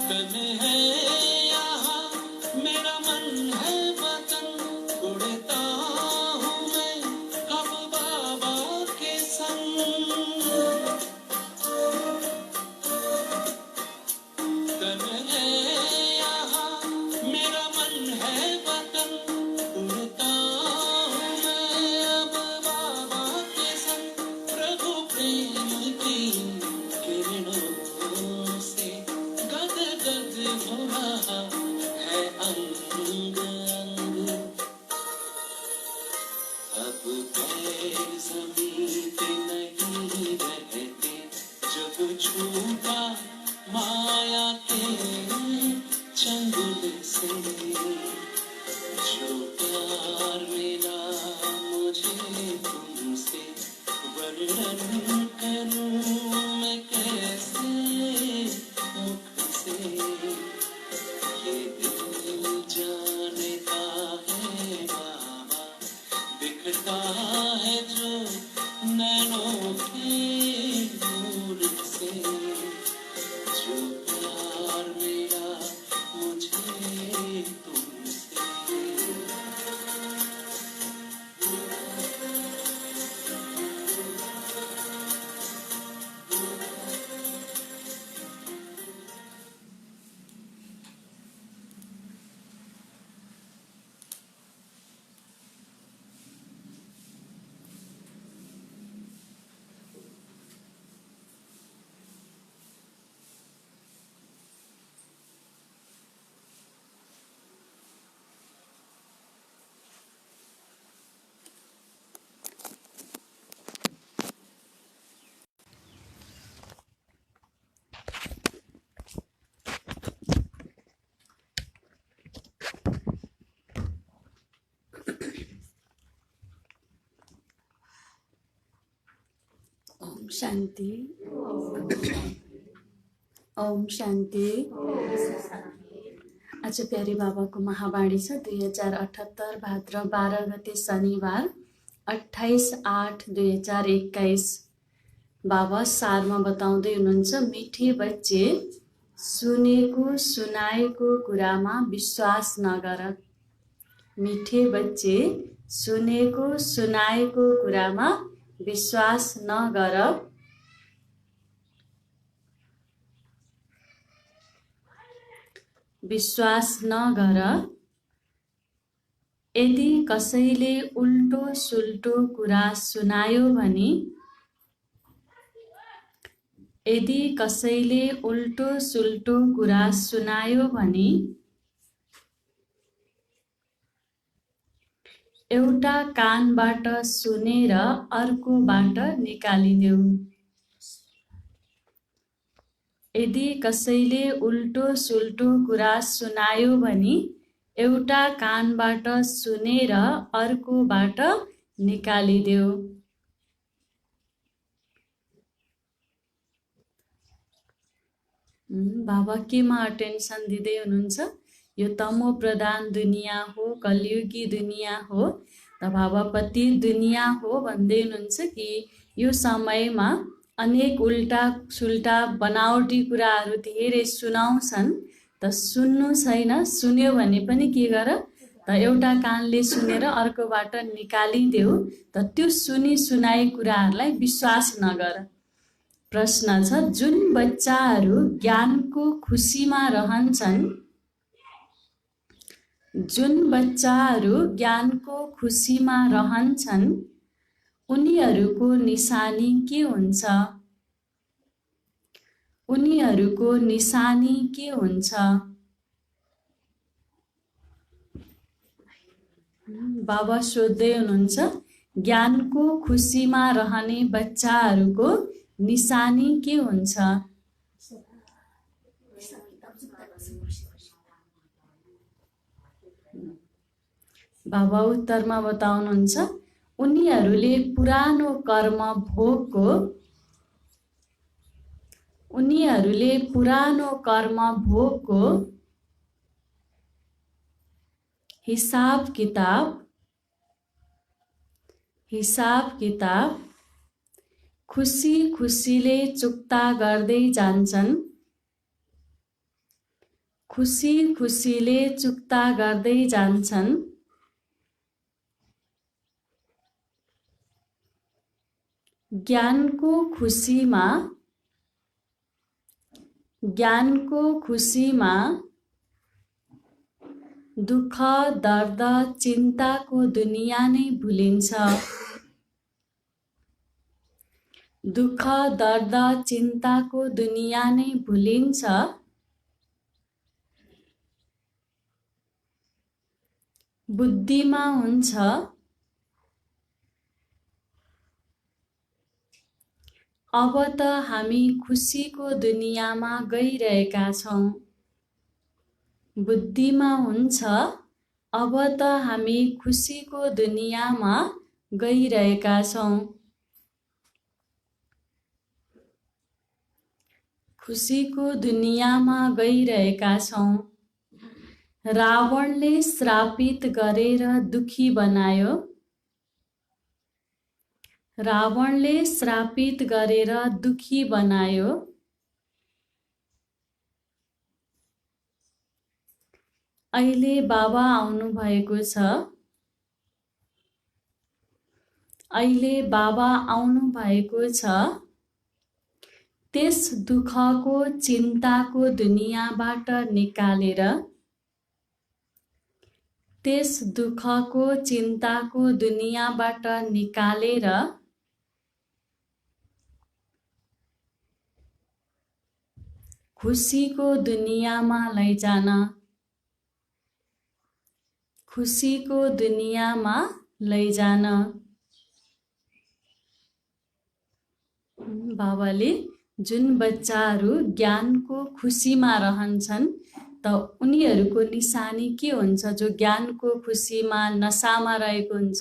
तन है यहाँ मेरा मन है वतन, उड़ता हूँ मैं अब बाबा के संग। तन है यहाँ मेरा मन है वतन, उड़ता हूँ मैं अब बाबा के संग। प्रभु प्रेम की किरणों से गद गद हो रहा है अंग अंग। अब पैर जमीन पे नहीं रहते जब छूटा माया के चंगुल से। जो प्यार मिला मुझे तुमसे, वर्णन करूं मैं कैसे मुख से। ये दिल जानता है बाबा, दिखता है जो नैनों के दूर से। जो प्यार मिला मुझे तुमसे। ओम शांति। ओम शांति। आज प्यारे बाबाको महावाणी छ 2078 भाद्र 12 गते शनिबार 28/8/2021। बाबा सारमा बताउँदै हुनुहुन्छ, मिठे बच्चे सुनेको सुनाएको कुरामा विश्वास नगर। मिठे बच्चे सुनेको सुनाएको कुरामा विश्वास नगर। विश्वास नगर। यदि कसैले उल्टो सुल्टो कुरा सुनायो भने, यदि कसैले उल्टो सुल्टो कुरा सुनायो भने एउटा कानबाट सुनेर अर्कोबाट निकालिदेऊ। यदि कसैले उल्टो सुल्टो कुरा सुनायो भने एउटा कानबाट सुनेर अर्कोबाट निकालिदेऊ। बाबा केमा अटेन्सन दिँदै हुनुहुन्छ? यो तमो प्रधान दुनिया हो, कलियुगी दुनिया हो। त बाबा पति दुनिया हो भन्दै हुनुहुन्छ कि यो समयमा अनेक उल्टा सुल्टा बनावटी कुराहरू धेरै सुनाउँछन्। त सुन्नु छैन, सुन्यो भने पनि के गर, त एउटा कानले सुनेर अर्कोबाट निकालिदेऊ। त त्यो सुनी सुनाई कुराहरूलाई विश्वास नगर। प्रश्न छ, जुन बच्चाहरू ज्ञानको खुसीमा रहन्छन्, जुन बच्चाहरू ज्ञानको खुसीमा रहन्छन्, उनीहरूको निशानी के हुन्छ? उनीहरूको निशानी के हुन्छ? बाबा सोध्दै हुनुहुन्छ, ज्ञानको खुसीमा रहने बच्चाहरूको निशानी के हुन्छ? बाबा उत्तरमा बताउनुहुन्छ, उनीहरूले पुरानो कर्म भोगको, उनीहरूले पुरानो कर्म भोगको हिसाब किताब खुसी खुसीले चुक्ता गर्दै जान्छन्। खुसी खुसीले चुक्ता गर्दै जान्छन्। ज्ञानको खुसीमा दुःख दर्द चिन्ताको दुनिया नै भुलिन्छ। दुःख दर्द चिन्ताको दुनिया नै भुलिन्छ। बुद्धिमा हुन्छ अब त हामी खुसीको दुनियाँमा गइरहेका छौँ। बुद्धिमा हुन्छ अब त हामी खुसीको दुनियाँमा गइरहेका छौँ। खुसीको दुनियाँमा गइरहेका छौँ। रावणले श्रापित गरेर दुखी बनायो। रावणले श्रापित गरेर दुखी बनायो। अहिले बाबा आउनु भएको छ। अहिले बाबा आउनु भएको छ। त्यस दुःखको चिन्ताको दुनियाँबाट निकालेर त्यस दुःखको चिन्ताको दुनियाँबाट निकालेर खुसीको दुनियाँमा लैजान। खुसीको दुनियाँमा लैजान। बाबाले जुन बच्चाहरू ज्ञानको खुसीमा रहन्छन् त उनीहरूको निशानी के हुन्छ? जो ज्ञानको खुसीमा नसामा रहेको हुन्छ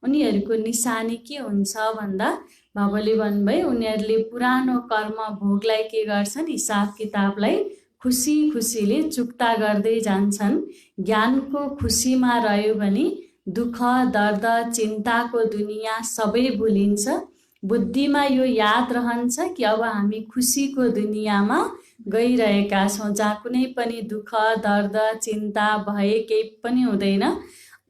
उनीहरूको निशानी के हुन्छ भन्दा बाबाले भन्नुभयो उनीहरूले पुरानो कर्म भोगलाई के गर्छन्? हिसाब किताबलाई खुसी खुसीले चुक्ता गर्दै जान्छन्। ज्ञानको खुसीमा रह्यो भने दुःख दर्द चिन्ताको दुनियाँ सबै भुलिन्छ। बुद्धिमा यो याद रहन्छ कि अब हामी खुसीको दुनियाँमा गइरहेका छौँ जहाँ कुनै पनि दुःख दर्द चिन्ता भय केही पनि हुँदैन।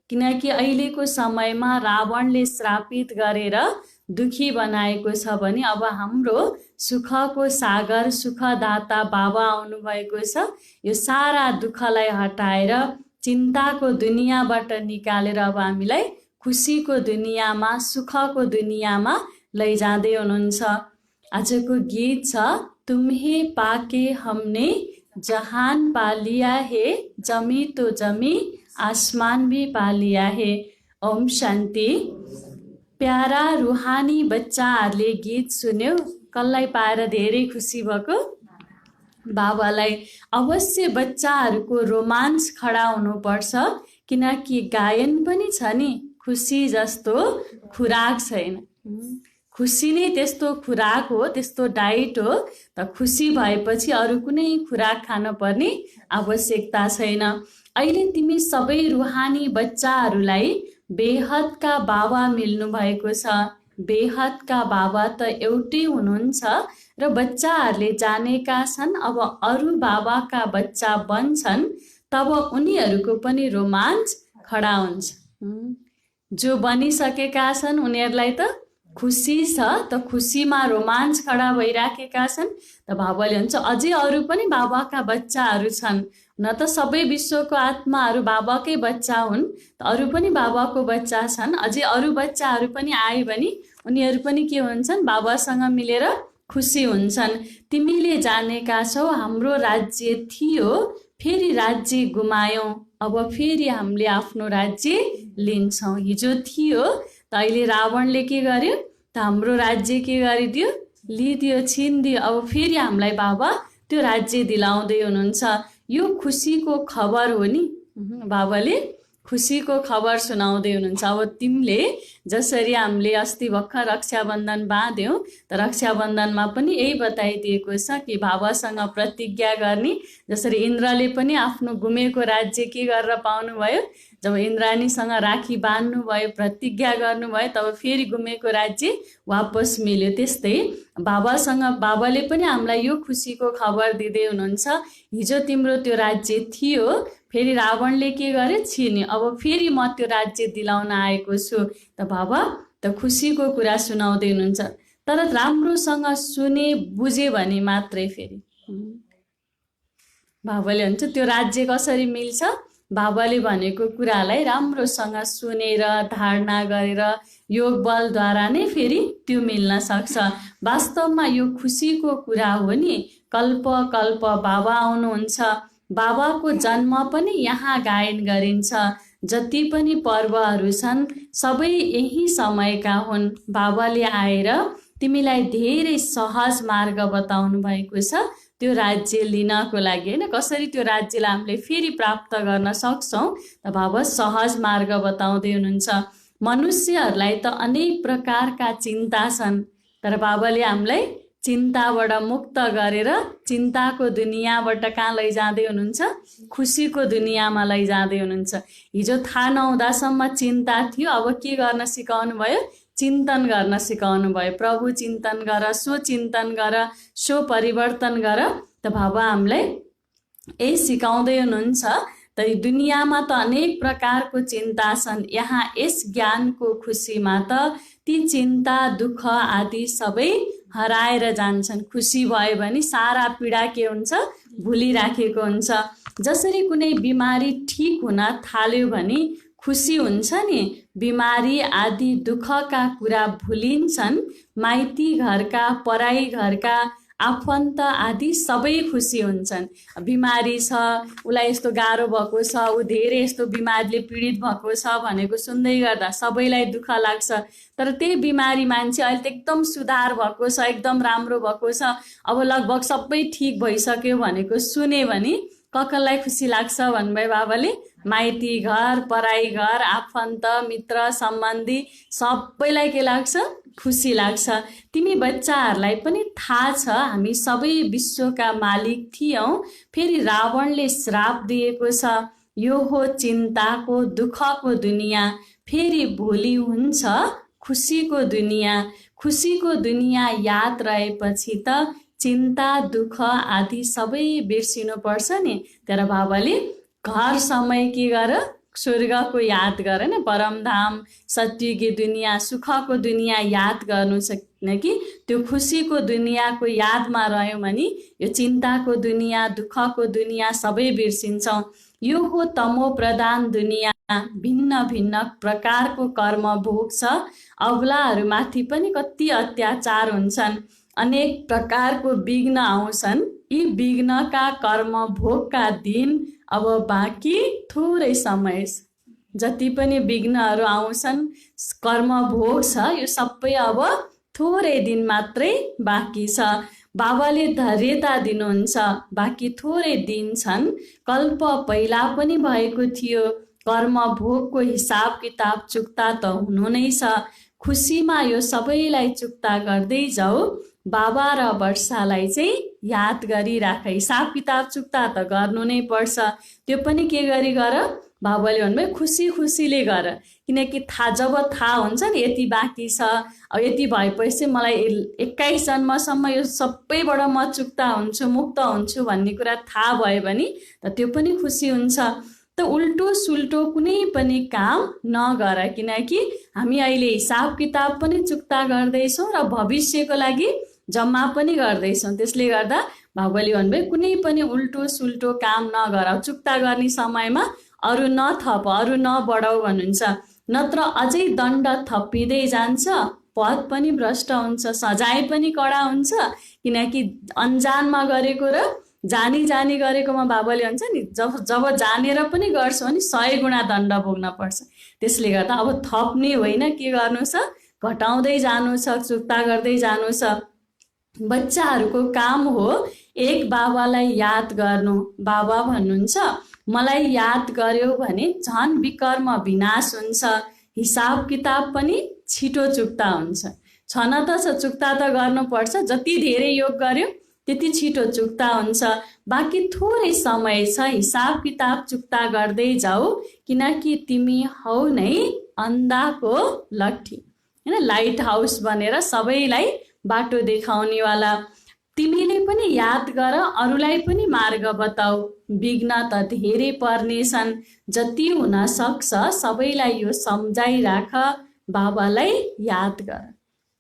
किनकि अहिलेको समयमा रावणले श्रापित गरेर दुखी बनाएको छ भने अब हाम्रो सुखको सागर सुखदाता बाबा आउनुभएको छ। यो सारा दुःखलाई हटाएर चिन्ताको दुनियाँबाट निकालेर अब हामीलाई खुसीको दुनियाँमा सुखको दुनियाँमा लैजाँदै हुनुहुन्छ। आजको गीत छ तुम्हे पाके हमने जहान पा लिया है, जमी तो जमी आसमान भी पा लिया है। ओम शान्ति। प्यारा रुहानी बच्चाहरूले गीत सुन्यो, कसलाई पाएर धेरै खुसी भएको? बाबालाई। अवश्य बच्चाहरूको रोमाञ्च खडा हुनुपर्छ किनकि गायन पनि छ नि खुसी जस्तो खुराक छैन। खुसी नै त्यस्तो खुराक हो, त्यस्तो डाइट हो। त खुसी भएपछि अरू कुनै खुराक खान पर्ने आवश्यकता छैन। अहिले तिमी सबै रुहानी बच्चाहरूलाई बेहदका बाबा मिल्नु भएको छ। बेहदका बाबा त एउटै हुनुहुन्छ र बच्चाहरूले जानेका छन् अब अरू बाबाका बच्चा बन्छन् तब उनीहरूको पनि रोमाञ्च खडा हुन्छ। जो बनिसकेका छन् उनीहरूलाई त खुसी छ, त खुसीमा रोमाञ्च खडा भइराखेका छन्। त बाबाले भन्छ अझै अरू पनि बाबाका बच्चाहरू छन्। न त सबै विश्वको आत्माहरू बाबाकै बच्चा हुन्, त अरू पनि बाबाको बच्चा छन्। अझै अरू बच्चाहरू पनि आए भने उनीहरू पनि के हुन्छन्? बाबासँग मिलेर खुसी हुन्छन्। तिमीले जानेका छौ हाम्रो राज्य थियो, फेरि राज्य गुमायौँ, अब फेरि हामीले आफ्नो राज्य लिन्छौँ। हिजो थियो त अहिले रावणले के गर्यो? त हाम्रो राज्य के गरिदियो? लिदियो, छिनिदियो। अब फेरि हामीलाई बाबा त्यो राज्य दिलाउँदै हुनुहुन्छ। यो खुसीको खबर हो नि। बाबाले खुसीको खबर सुनाउँदै हुनुहुन्छ। अब तिमीले जसरी हामीले अस्ति भर्खर रक्षाबन्धन बाँध्यौँ त रक्षाबन्धनमा पनि यही बताइदिएको छ कि बाबासँग प्रतिज्ञा गर्ने। जसरी इन्द्रले पनि आफ्नो गुमेको राज्य के गरेर पाउनुभयो? जब इन्द्राणीसँग राखी बाँध्नुभयो, प्रतिज्ञा गर्नुभयो, तब फेरि गुमेको राज्य वापस मिल्यो। त्यस्तै बाबासँग बाबाले पनि हामीलाई यो खुसीको खबर दिँदै हुनुहुन्छ, हिजो तिम्रो त्यो राज्य थियो, फेरि रावणले के गरे, छिन्यो, अब फेरि म त्यो राज्य दिलाउन आएको छु। त बाबा त खुसीको कुरा सुनाउँदै हुनुहुन्छ, तर राम्रोसँग सुने बुझे भने मात्रै फेरि बाबाले भन्छ त्यो राज्य कसरी मिल्छ, बाबाले भनेको कुरालाई राम्रोसँग सुनेर धारणा गरेर योग बलद्वारा नै फेरि त्यो मिल्न सक्छ। वास्तवमा यो खुसीको कुरा हो नि, कल्प कल्प बाबा आउनुहुन्छ, बाबाको जन्म पनि यहाँ गायन गरिन्छ, जति पनि पर्वहरू छन् सबै यही समयका हुन्। बाबाले आएर तिमीलाई धेरै सहज मार्ग बताउनु भएको छ त्यो राज्य लिनको लागि, होइन, कसरी त्यो राज्यलाई हामीले फेरि प्राप्त गर्न सक्छौँ। त बाबा सहज मार्ग बताउँदै हुनुहुन्छ। मनुष्यहरूलाई त अनेक प्रकारका चिन्ता छन्, तर बाबाले हामीलाई चिन्ताबाट मुक्त गरेर चिन्ताको दुनियाँबाट कहाँ लैजाँदै हुनुहुन्छ, खुसीको दुनियाँमा लैजाँदै हुनुहुन्छ। हिजो थाहा नहुँदासम्म चिन्ता थियो, अब के गर्न सिकाउनु भयो, चिन्तन गर्न सिकाउनु भयो। प्रभु चिन्तन गर, सो चिन्तन गर, सो परिवर्तन गर। त बाबा हामीलाई यही सिकाउँदै हुनुहुन्छ। त दुनियाँमा त अनेक प्रकारको चिन्ता छन्, यहाँ यस ज्ञानको खुसीमा त ती चिन्ता दुःख आदि सबै हराएर जान्छन्। खुसी भयो भने सारा पीडा के हुन्छ, भुलिराखेको हुन्छ। जसरी कुनै बिमारी ठिक हुन थाल्यो भने खुसी हुन्छ नि, बिमारी आदि दुःखका कुरा भुलिन्छन्। माइती घरका, पराई घरका, आफन्त आदि सबै खुसी हुन्छन्। बिमारी छ, उसलाई यस्तो गाह्रो भएको छ, ऊ धेरै यस्तो बिमारीले पीडित भएको छ भनेको सुन्दै गर्दा सबैलाई दुःख लाग्छ। तर त्यही बिमारी मान्छे अहिले त एकदम सुधार भएको छ, एकदम राम्रो भएको छ, अब लगभग सबै ठिक भइसक्यो भनेको सुने भने कसलाई खुसी लाग्छ भन्नुभयो बाबाले, माइती घर, पराई घर, आफन्त, मित्र, सम्बन्धी सबैलाई के लाग्छ, खुसी लाग्छ। तिमी बच्चाहरूलाई पनि थाहा छ हामी सबै विश्वका मालिक थियौँ, फेरि रावणले श्राप दिएको छ, यो हो चिन्ताको दुःखको दुनियाँ, फेरि भोलि हुन्छ खुसीको दुनियाँ। खुसीको दुनियाँ याद रहेपछि त चिन्ता दुःख आदि सबै बिर्सिनुपर्छ नि। तर बाबाले घर समय के गर, स्वर्गको याद गर न, परमधाम सत्युगी दुनियाँ सुखको दुनियाँ याद गर्नु सक्ने कि त्यो खुसीको दुनियाँको यादमा रह्यौँ भने यो चिन्ताको दुनियाँ दुःखको दुनियाँ सबै बिर्सिन्छौँ। यो हो तमो प्रधान दुनियाँ, भिन्न भिन्न प्रकारको कर्म भोग छ, अबलाहरूमाथि पनि कति अत्याचार हुन्छन्, अनेक प्रकारको विघ्न आउँछन्। यी विघ्नका कर्म भोगका दिन अब बाँकी थोरै समय, जति पनि विघ्नहरू आउँछन् कर्म भोग छ, यो सबै अब थोरै दिन मात्रै बाँकी छ। बाबाले धैर्यता दिनुहुन्छ, बाँकी थोरै दिन छन्, कल्प पहिला पनि भएको थियो, कर्म भोगको हिसाब किताब चुक्ता त हुनु नै छ। खुसीमा यो सबैलाई चुक्ता गर्दै जाऊ, बाबा र वर्षालाई चाहिँ याद गरिराख, हिसाब किताब चुक्ता त गर्नु नै पर्छ। त्यो पनि के गरी गर, बाबाले भन्नुभयो खुसी खुसीले गर, किनकि जब थाहा हुन्छ नि यति बाँकी छ, अब यति भएपछि मलाई 21 जन्मसम्म यो सबैबाट म चुक्ता हुन्छु, मुक्त हुन्छु भन्ने कुरा थाहा भयो भने त त्यो पनि खुसी हुन्छ। त उल्टो सुल्टो कुनै पनि काम नगर, किनकि हामी अहिले हिसाब किताब पनि चुक्ता गर्दैछौँ र भविष्यको लागि जम्मा पनि गर्दैछौँ। त्यसले गर्दा बाबाले भन्नुभयो कुनै पनि उल्टो सुल्टो काम नगर, चुक्ता गर्ने समयमा अरू नथप, अरू नबढाऊ भन्नुहुन्छ, नत्र अझै दण्ड थपिँदै जान्छ, पद पनि भ्रष्ट हुन्छ, सजाय पनि कडा हुन्छ। किनकि अन्जानमा गरेको र जानी जानी गरेकोमा बाबाले भन्छ नि, जब जानेर पनि गर्छौ भने 100 गुणा दण्ड भोग्न पर्छ। त्यसले गर्दा अब थप्ने होइन, के गर्नु छ, घटाउँदै जानु छ, चुक्ता गर्दै जानु छ। बच्चाहरूको काम हो एक बाबालाई याद गर्नु। बाबा भन्नुहुन्छ मलाई याद गर्यो भने झन् विकर्म विनाश हुन्छ, हिसाब किताब पनि छिटो चुक्ता हुन्छ। छन त छ, चुक्ता त गर्नुपर्छ, जति धेरै योग गर्यो त्यति छिटो चुक्ता हुन्छ। बाँकी थोरै समय छ, हिसाब किताब चुक्ता गर्दै जाऊ, किनकि तिमी हौ नै अन्धाको लट्ठी, हैन, लाइट हाउस बनेर सबैलाई बाटो देखाउनेवाला, तिमीले पनि याद गर अरूलाई पनि मार्ग बताऊ। विघ्न त धेरै पर्नेछन्, जति हुन सक्छ सबैलाई यो सम्झाइराख, बाबालाई याद गर।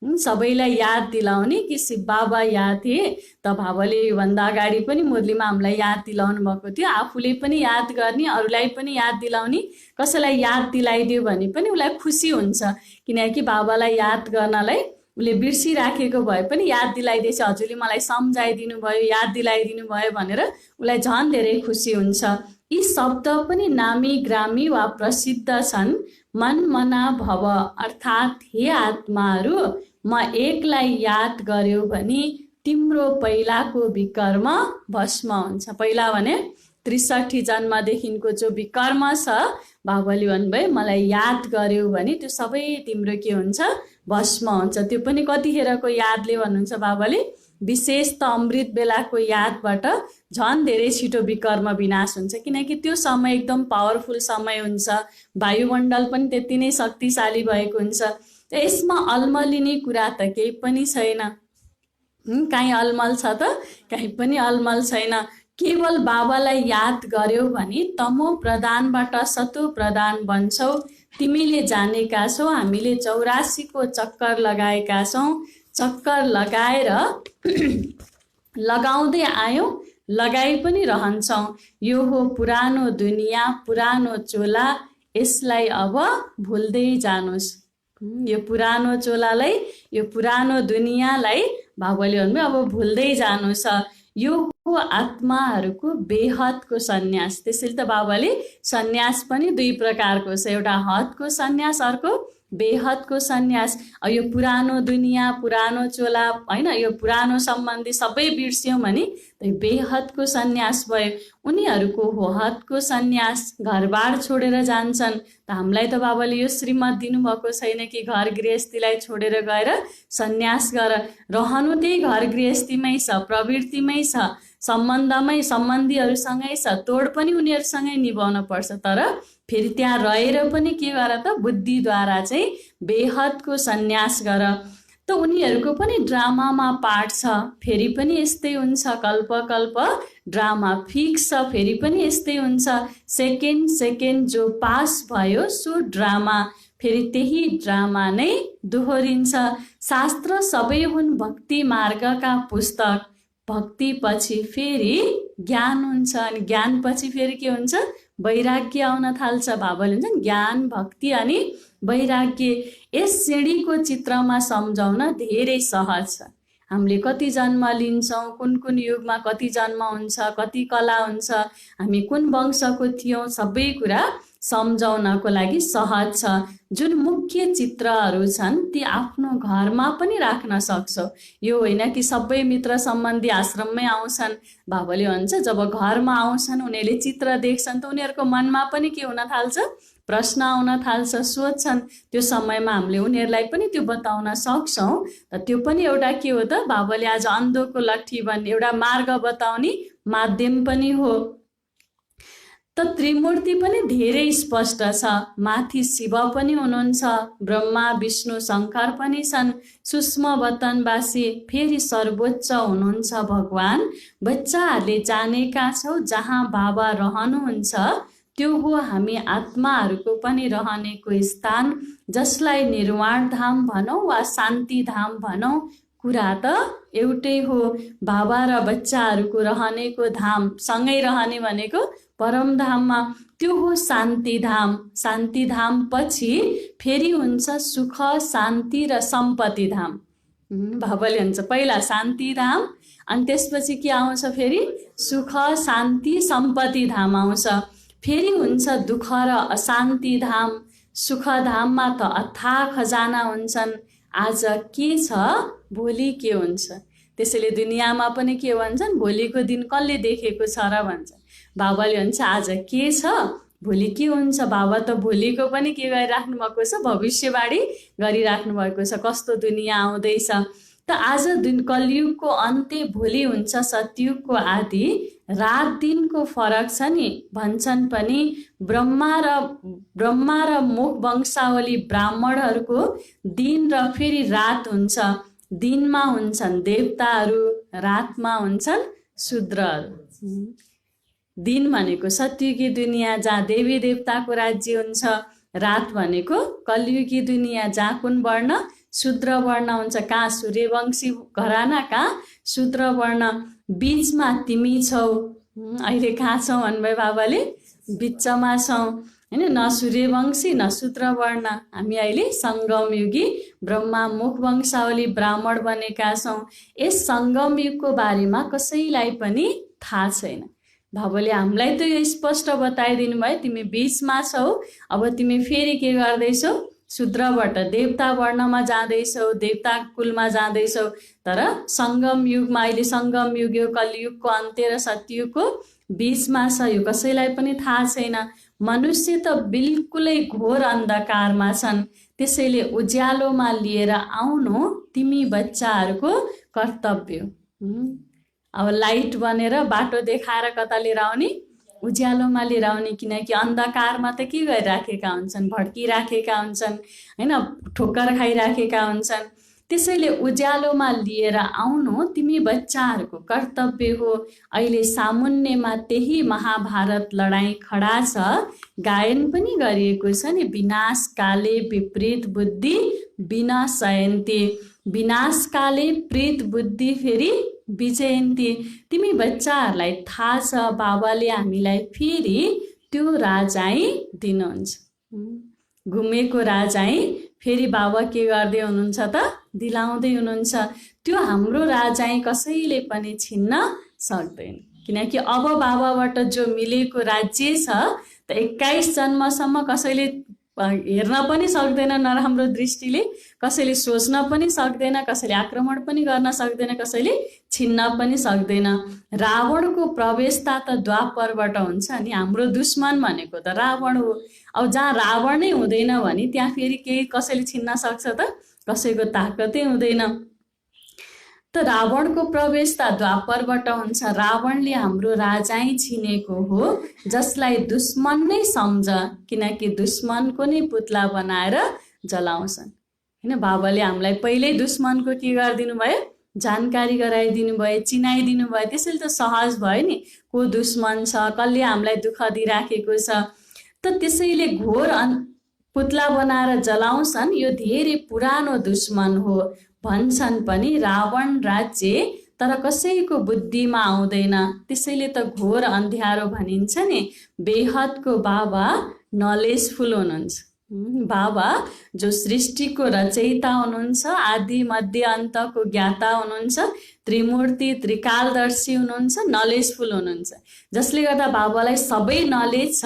सबैलाई याद दिलाउने कि शिव बाबा याद थिए। त बाबाले योभन्दा अगाडि पनि मुरलीमा हामीलाई याद दिलाउनु भएको थियो। आफूले पनि याद गर्ने, अरूलाई पनि याद दिलाउने, कसैलाई याद दिलाइदियो भने पनि उसलाई खुसी हुन्छ। किनकि बाबालाई याद गर्नलाई उसले बिर्सिराखेको भए पनि याद दिलाइदिएछ, हजुरले मलाई सम्झाइदिनु भयो, याद दिलाइदिनु भयो भनेर उसलाई झन् धेरै खुसी हुन्छ। यी शब्द पनि नामी ग्रामी वा प्रसिद्ध छन्। मन मना भव अर्थात् हे आत्माहरू, म एकलाई याद गर्यो भने तिम्रो पहिलाको विकर्म भस्म हुन्छ। पहिला भने 63 जन्मदेखिको जो विकर्म छ, बाबाले भन्नुभयो मलाई याद गर्यो भने त्यो सबै तिम्रो के हुन्छ, भस्म हुन्छ। त्यो पनि कतिखेरको यादले भन्नुहुन्छ बाबाले, विशेष त अमृत बेलाको यादबाट झन् धेरै छिटो विकर्म विनाश हुन्छ। किनकि त्यो समय एकदम पावरफुल समय हुन्छ, वायुमण्डल पनि त्यति नै शक्तिशाली भएको हुन्छ। यसमा अलमलिने कुरा त केही पनि छैन। काहीँ अलमल छ त? काहीँ पनि अलमल छैन। केवल बाबालाई याद गर्यो भने तमो प्रधानबाट सतो प्रधान बन्छौ। तिमीले जानेका छौ हामीले 84 को चक्कर लगाएका छौँ। चक्कर लगाएर लगाउँदै आयौँ, लगाइ पनि रहन्छौँ। यो हो पुरानो दुनियाँ, पुरानो चोला, यसलाई अब भुल्दै जानुस्। यो पुरानो चोलालाई, यो पुरानो दुनियाँलाई बाबाले भन्नुभयो अब भुल्दै जानुस्। यो हो आत्माहरूको बेहदको सन्यास। त्यसैले त बाबाले सन्यास पनि 2 प्रकारको छ, एउटा हदको सन्यास, अर्को बेहदको सन्यास। यो पुरानो दुनियाँ, पुरानो चोला होइन, यो पुरानो सम्बन्धी सबै बिर्स्यौँ भने बेहदको सन्यास भयो। उनीहरूको हो हदको सन्यास, घरबार छोडेर जान्छन्। त हामीलाई त बाबाले यो श्रीमत दिनुभएको छैन कि घर गृहस्थीलाई छोडेर गएर सन्यास गर। रहनु त्यही घर गृहस्थीमै छ, प्रवृत्तिमै छ, सम्बन्धीहरूसँगै छ, तोड पनि उनीहरूसँगै निभाउन पर्छ। तर फेरि त्यहाँ रहेर पनि के गर त, बुद्धिद्वारा चाहिँ बेहदको सन्यास गर। त उनीहरूको पनि ड्रामामा पार्ट छ, फेरि पनि यस्तै हुन्छ। कल्प कल्प ड्रामा फिक्स छ, फेरि पनि यस्तै हुन्छ। सेकेन्ड जो पास भयो सो ड्रामा, फेरि त्यही ड्रामा नै दोहोरिन्छ। शास्त्र सबै हुन् भक्ति मार्गका पुस्तक। भक्ति पछि फेरि ज्ञान हुन्छ, अनि ज्ञान पछि फेरि के हुन्छ, वैराग्य आउन थाल्छ। बाबाले हुन्छ नि ज्ञान, भक्ति अनि वैराग्य। यस सिँढीको चित्रमा सम्झाउन धेरै सहज छ। हामीले कति जन्म लिन्छौँ, कुन कुन युगमा कति जन्म हुन्छ, कति कला हुन्छ, हामी कुन वंशको थियौँ, सबै कुरा सम्झाउनको लागि सहज छ। जुन मुख्य चित्रहरू छन् ती आफ्नो घरमा पनि राख्न सक्छौ। यो होइन कि सबै मित्र सम्बन्धी आश्रममै आउँछन्। बाबाले भन्छ जब घरमा आउँछन् उनीहरूले चित्र देख्छन् त उनीहरूको मनमा पनि के हुन थाल्छ, प्रश्न आउन थाल्छ, सोध्छन्। त्यो समयमा हामीले उनीहरूलाई पनि त्यो बताउन सक्छौँ। त त्यो पनि एउटा के हो त, बाबाले आज अन्धोको लट्ठी भन्ने एउटा मार्ग बताउने माध्यम पनि हो। त त्रिमूर्ति पनि धेरै स्पष्ट छ। माथि शिव पनि हुनुहुन्छ, ब्रह्मा विष्णु शङ्कर पनि छन्, सूक्ष्म वतनवासी, फेरि सर्वोच्च हुनुहुन्छ भगवान। बच्चाहरूले जानेका छौ जहाँ बाबा रहनुहुन्छ त्यो हो हामी आत्माहरूको पनि रहनेको स्थान, जसलाई निर्वाण धाम भनौँ वा शान्ति धाम भनौँ, कुरा त एउटै हो। बाबा र बच्चाहरूको रहनेको धाम सँगै रहने भनेको परमधाममा, त्यो हो शान्तिधाम। शान्तिधाम पछि फेरि हुन्छ सुख, शान्ति र सम्पत्ति धाम। बाबाले भन्छ पहिला शान्तिधाम, अनि त्यसपछि के आउँछ, फेरि सुख, शान्ति, सम्पत्ति धाम आउँछ। फेरि हुन्छ दुःख र अशान्ति धाम। सुखधाममा त अथाह खजाना हुन्छन्। आज के छ भोलि के हुन्छ। त्यसैले दुनियाँमा पनि के भन्छन्, भोलिको दिन कसले देखेको छ र भन्छ। बाबाले भन्छ आज के छ भोलि के हुन्छ। बाबा त भोलिको पनि के गरिराख्नु भएको छ, भविष्यवाणी गरिराख्नु भएको छ, कस्तो दुनियाँ आउँदैछ। त आज कलियुगको अन्त्य भोलि हुन्छ सतयुगको आदि। रात दिनको फरक छ नि भन्छन् पनि। ब्रह्मा र मुख वंशावली ब्राह्मणहरूको दिन र फेरि रात हुन्छ। दिनमा हुन्छन् देवताहरू, रातमा हुन्छन् शूद्रहरू। दिन भनेको सत्ययुगी दुनियाँ जहाँ देवी देवताको राज्य हुन्छ, रात भनेको कलियुगी दुनियाँ जहाँ कुन वर्ण? शूद्र वर्ण हुन्छ। कहाँ? सूर्यवंशी घराना, कहाँ? शूद्र वर्ण। बीचमा तिमी छौ। अहिले कहाँ छौ भन्नुभयो बाबाले? बिचमा छौँ होइन। न सूर्यवंशी न शूद्र वर्ण। हामी अहिले सङ्गम युगी ब्रह्मा मुख वंशावली ब्राह्मण बनेका छौँ। यस सङ्गम युगको बारेमा कसैलाई पनि थाहा छैन। बाबाले हामीलाई त यो स्पष्ट बताइदिनु भयो, तिमी बिचमा छौ। अब तिमी फेरि के गर्दैछौ? शूद्रबाट देवता वर्णमा जाँदैछौ, देवता कुलमा जाँदैछौ। तर सङ्गम युगमा, अहिले सङ्गम युग यो कलियुगको अन्त्य र सत्ययुगको बिचमा छ, यो कसैलाई पनि थाहा छैन। मनुष्य त बिल्कुलै घोर अन्धकारमा छन्। त्यसैले उज्यालोमा लिएर आउनु तिमी बच्चाहरूको कर्तव्य। अब लाइट बनेर बाटो देखाएर कता लिएर आउने? उज्यालोमा लिएर आउने। किनकि अन्धकारमा त के गरिराखेका हुन्छन्? भड्किराखेका हुन्छन् होइन, ठोक्कर खाइराखेका हुन्छन्। त्यसैले उज्यालोमा लिएर आउनु तिमी बच्चाहरूको कर्तव्य हो। अहिले सामुन्नेमा त्यही महाभारत लडाईँ खडा छ, गायन पनि गरिएको छ नि। विनाश काले विपरीत बुद्धि विनाशयन्ति, विनाश काले प्रीत बुद्धि फेरि विजयन्ती। तिमी बच्चाहरूलाई थाहा छ बाबाले हामीलाई फेरि त्यो राजाई दिनुहुन्छ। घुमेको राजाई फेरि बाबा के गर्दै हुनुहुन्छ त? दिलाउँदै हुनुहुन्छ। त्यो हाम्रो राजाई कसैले पनि छिन्न सक्दैन। किनकि अब बाबाबाट जो मिलेको राज्य छ त 21 जन्मसम्म कसैले हेर्न पनि सक्दैन नराम्रो दृष्टिले, कसैले सोच्न पनि सक्दैन, कसैले आक्रमण पनि गर्न सक्दैन, कसैले छिन्न पनि सक्दैन। रावणको प्रवेशता त द्वापरबाट हुन्छ नि। हाम्रो दुश्मन भनेको त रावण हो। अब जहाँ रावण नै हुँदैन भने त्यहाँ फेरि केही कसैले छिन्न सक्छ त? कसैको ताकतै हुँदैन। त रावणको प्रवेशता द्वापरबाट हुन्छ। रावणले हाम्रो राजाई छिनेको हो, जसलाई दुश्मन नै सम्झ। किनकि दुश्मनको नै पुतला बनाएर जलाउँछन् होइन। बाबाले हामीलाई पहिल्यै दुश्मनको के गरिदिनु भयो? जानकारी गराइदिनु भयो, चिनाइदिनु भयो। त्यसैले त सहज भयो नि को दुश्मन छ, कसले हामीलाई दुःख दिइराखेको छ। त त्यसैले घोर पुतला बनाएर जलाउँछन्। यो धेरै पुरानो दुश्मन हो। भन्छन् पनि रावण राज्य तर कसैको बुद्धिमा आउँदैन। त्यसैले त घोर अन्ध्यारो भनिन्छ नि। बेहदको बाबा नलेजफुल हुनुहुन्छ। बाबा जो सृष्टिको रचयिता हुनुहुन्छ, आदि मध्य अन्तको ज्ञाता हुनुहुन्छ, त्रिमूर्ति त्रिकालदर्शी हुनुहुन्छ, नलेजफुल हुनुहुन्छ। जसले गर्दा बाबालाई सबै नलेज छ।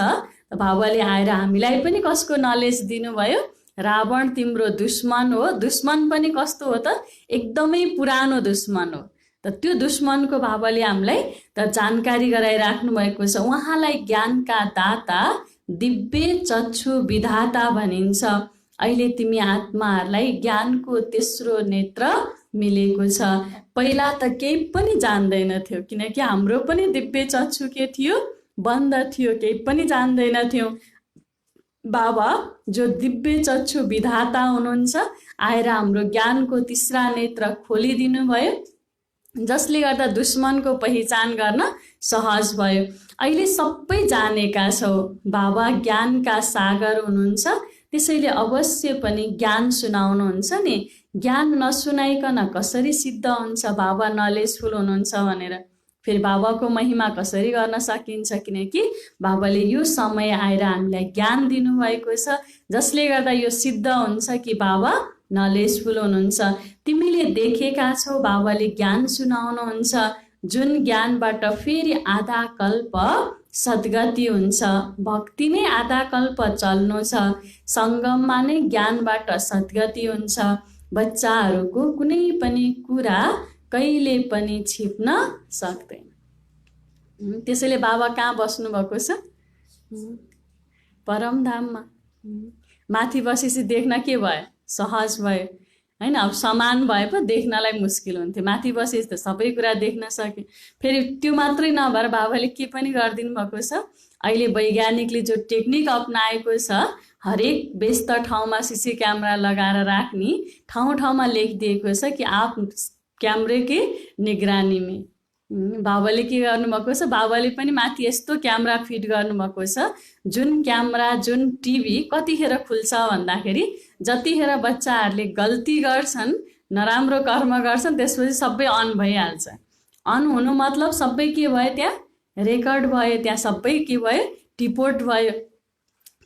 बाबाले आएर हामीलाई पनि कसको नलेज दिनुभयो? रावण तिम्रो दुश्मन हो। दुश्मन पनि कस्तो हो त? एकदमै पुरानो दुश्मन हो। त त्यो दुश्मनको बाबाले हामीलाई त जानकारी गराइराख्नु भएको छ। उहाँलाई ज्ञानका दाता, दिव्य चक्षु विधाता भनिन्छ। अहिले तिमी आत्माहरूलाई ज्ञानको तेस्रो नेत्र मिलेको छ। पहिला त केही पनि जान्दैनथ्यो, किनकि हाम्रो पनि दिव्य चक्षु के थियो? बन्द थियो, केही पनि जान्दैनथ्यौँ। बाबा जो दिव्य चक्षु विधाता हुनुहुन्छ आएर हाम्रो ज्ञानको तीसरा नेत्र खोलिदिनु भयो, जसले गर्दा दुश्मनको पहिचान गर्न सहज भयो। अहिले सबै जानेका छौ। बाबा ज्ञानका सागर हुनुहुन्छ। त्यसैले अवश्य पनि ज्ञान सुनाउनुहुन्छ नि। ज्ञान नसुनाइकन कसरी सिद्ध हुन्छ बाबा नलेजफुल हुनुहुन्छ भनेर? फेरि बाबाको महिमा कसरी गर्न सकिन्छ? किनकि बाबाले यो समय आएर हामीलाई ज्ञान दिनुभएको छ, जसले गर्दा यो सिद्ध हुन्छ कि बाबा नलेजफुल हुनुहुन्छ। तिमीले देखेका छौ बाबाले ज्ञान सुनाउनुहुन्छ, जुन ज्ञानबाट फेरि आधा कल्प सद्गति हुन्छ। भक्ति नै आधा कल्प चल्नु छ। सङ्गममा नै ज्ञानबाट सद्गति हुन्छ। बच्चाहरूको कुनै पनि कुरा कहिले पनि छिप्न सक्दैन। त्यसैले बाबा कहाँ बस्नु भएको छ? परमधाममा। माथि बसेपछि देख्न के भयो? सहज भयो होइन। अब समान भए पो देख्नलाई मुस्किल हुन्थ्यो। माथि बसेपछि त सबै कुरा देख्न सक्यो। फेरि त्यो मात्रै नभएर बाबाले के पनि गरिदिनु भएको छ? अहिले वैज्ञानिकले जो टेक्निक अपनाएको छ, हरेक व्यस्त ठाउँमा सीसी क्यामेरा लगाएर राख्ने, ठाउँ ठाउँमा लेखिदिएको छ कि आप क्यामेरे के निगरानी में। बाबाले के गर्नुभएको छ, बाबाले पनि माथि यस्तो क्यामेरा फिट गर्नुभएको छ, जुन क्यामेरा जुन टिभी कतिखेर खुल्छ भन्दाखेरि जतिखेर बच्चाहरूले गल्ती गर्छन्, नराम्रो कर्म गर्छन्, त्यसपछि सबै अन भइहाल्छ। अन हुनु मतलब सबै के भयो, त्यहाँ रेकर्ड भयो, त्यहाँ सबै के भयो, टिपोट भयो।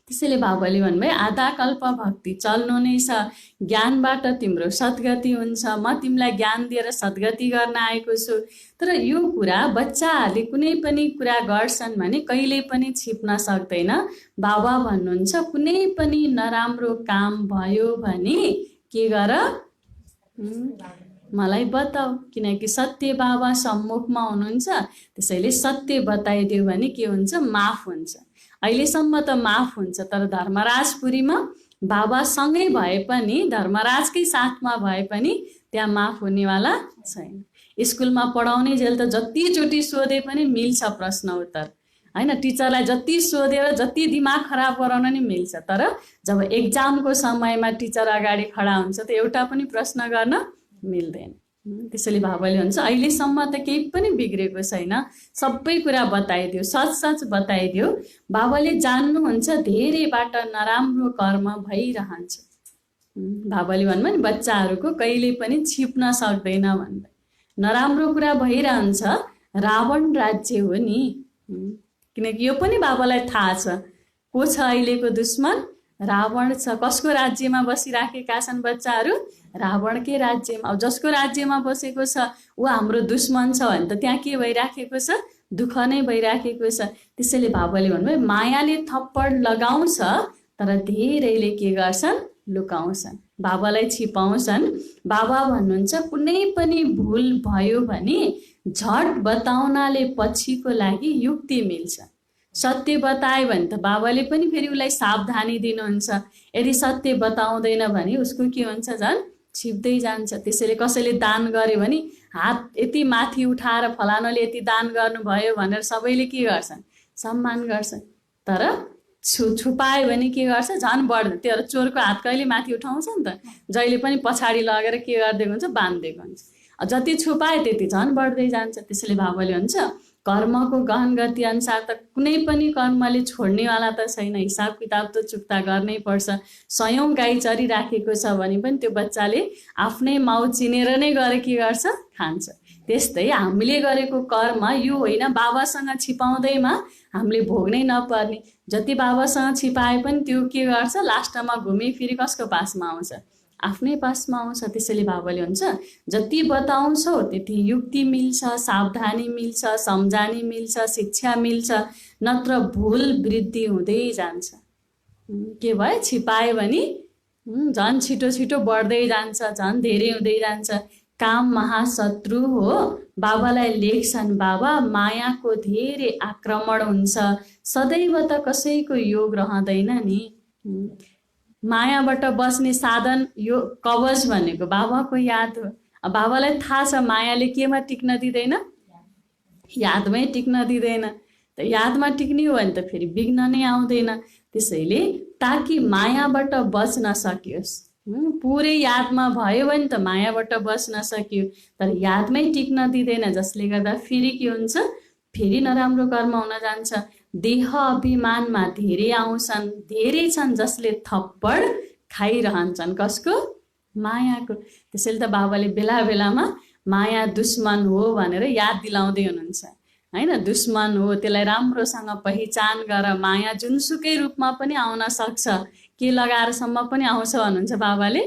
त्यसैले बाबाले भन्नुभयो आधा कल्प भक्ति चल्नु नै छ, ज्ञानबाट तिम्रो सद्गति हुन्छ, म तिमीलाई ज्ञान दिएर सद्गति गर्न आएको छु। तर यो कुरा बच्चाहरूले कुनै पनि कुरा गर्छन् भने कहिल्यै पनि छिप्न सक्दैन। बाबा भन्नुहुन्छ कुनै पनि नराम्रो काम भयो भने के गर, मलाई बताऊ, किनकि सत्य बाबा सम्मुखमा हुनुहुन्छ। त्यसैले सत्य बताइदियो भने के हुन्छ, माफ हुन्छ। अहिलेसम्म त माफ हुन्छ, तर धर्मराजपुरीमा बाबासँगै भए पनि, धर्मराजकै साथमा भए पनि त्यहाँ माफ हुनेवाला छैन। स्कुलमा पढाउने जेल त जतिचोटि सोधे पनि मिल्छ प्रश्न उत्तर, हैन? टिचरलाई जति सोधेर जति दिमाग खराब गराउन नि मिल्छ, तर जब एक्जामको समयमा टिचर अगाडि खडा हुन्छ त एउटा पनि प्रश्न गर्न मिल्दैन। त्यसैले बाबाले भन्छ अहिलेसम्म त केही पनि बिग्रेको छैन, सबै कुरा बताइदियो, सच सच बताइदियो। बाबाले जान्नुहुन्छ धेरैबाट नराम्रो कर्म भइरहन्छ। बाबाले भन्नुभयो नि बच्चाहरूको कहिले पनि छिप्न सक्दैन भन्दै। नराम्रो कुरा भइरहन्छ, रावण राज्य हो नि, किनकि यो पनि बाबालाई थाहा छ को छ अहिलेको दुश्मन, रावण छ। कसको राज्यमा बसिराखेका छन् बच्चाहरू, रावणकै राज्यमा। अब जसको राज्यमा बसेको छ ऊ हाम्रो दुश्मन छ भने त त्यहाँ के भइराखेको छ, दुःख नै भइराखेको छ। त्यसैले बाबाले भन्नुभयो मायाले थप्पड लगाउँछ, तर धेरैले के गर्छन्, लुकाउँछन्, बाबालाई छिपाउँछन्। बाबा भन्नुहुन्छ कुनै पनि भुल भयो भने झट बताउनाले पछिको लागि युक्ति मिल्छ। सत्य बतायो भने त बाबाले पनि फेरि उसलाई सावधानी दिनुहुन्छ। यदि सत्य बताउँदैन भने उसको के हुन्छ, झन् छिप्दै जान्छ। त्यसैले कसैले दान गर्यो भने हात यति माथि उठाएर फलानाले यति दान गर्नुभयो भनेर सबैले के गर्छन्, सम्मान गर्छन्। तर छुपायो भने के गर्छ, झन् बढ्छ। त्यो चोरको हात कहिले माथि उठाउँछ नि त, जहिले पनि पछाडि लगेर के गरिदिएको हुन्छ, बाँधिदिएको हुन्छ। जति छुपायो त्यति झन् बढ्दै जान्छ। त्यसैले बाबाले भन्छ कर्मको गहन गति अनुसार त कुनै पनि कर्मले छोड्नेवाला त छैन, हिसाब किताब त चुक्ता गर्नै पर्छ। 100 गाई चरिराखेको छ भने पनि त्यो बच्चाले आफ्नै माउ चिनेर नै गरे के गर्छ, खान्छ। त्यस्तै हामीले गरेको कर्म यो होइन बाबासँग छिपाउँदैमा हामीले भोग्नै नपर्ने। जति बाबासँग छिपाए पनि त्यो के गर्छ, लास्टमा घुमिफिरी कसको पासमा आउँछ, आफ्नै पासमा आउँछ। त्यसैले बाबाले हुन्छ जति बताउँछौ त्यति युक्ति मिल्छ, सावधानी मिल्छ, सम्झानी मिल्छ, शिक्षा मिल्छ, नत्र भुल वृद्धि हुँदै जान्छ। के भयो, छिपायो भने झन् छिटो छिटो बढ्दै जान्छ, झन् धेरै हुँदै जान्छ। काम महाशत्रु हो, बाबालाई लेख्छन् बाबा मायाको धेरै आक्रमण हुन्छ, सदैव त कसैको योग रहँदैन नि। मायाबाट बस्ने साधन यो कवच भनेको बाबाको याद हो। बाबालाई थाहा छ मायाले केमा टिक्न दिँदैन, यादमै टिक्न दिँदैन। त यादमा टिक्ने हो भने त फेरि विघ्न नै आउँदैन। त्यसैले ताकि मायाबाट बच्न सकियोस्, पुरै यादमा भयो भने त मायाबाट बच्न सक्यो, तर यादमै टिक्न दिँदैन, जसले गर्दा फेरि के हुन्छ, फेरि नराम्रो कर्म हुन जान्छ। देह अभिमानमा धेरै आउँछन्, धेरै छन् जसले थप्पड खाइरहन्छन्, कसको, मायाको। त्यसैले त बाबाले बेला बेलामा माया दुश्मन हो भनेर याद दिलाउँदै हुनुहुन्छ, हैन? दुश्मन हो, त्यसलाई राम्रोसँग पहिचान गर। माया जुनसुकै रूपमा पनि आउन सक्छ, के लगाएरसम्म पनि आउँछ भन्नुहुन्छ बाबाले।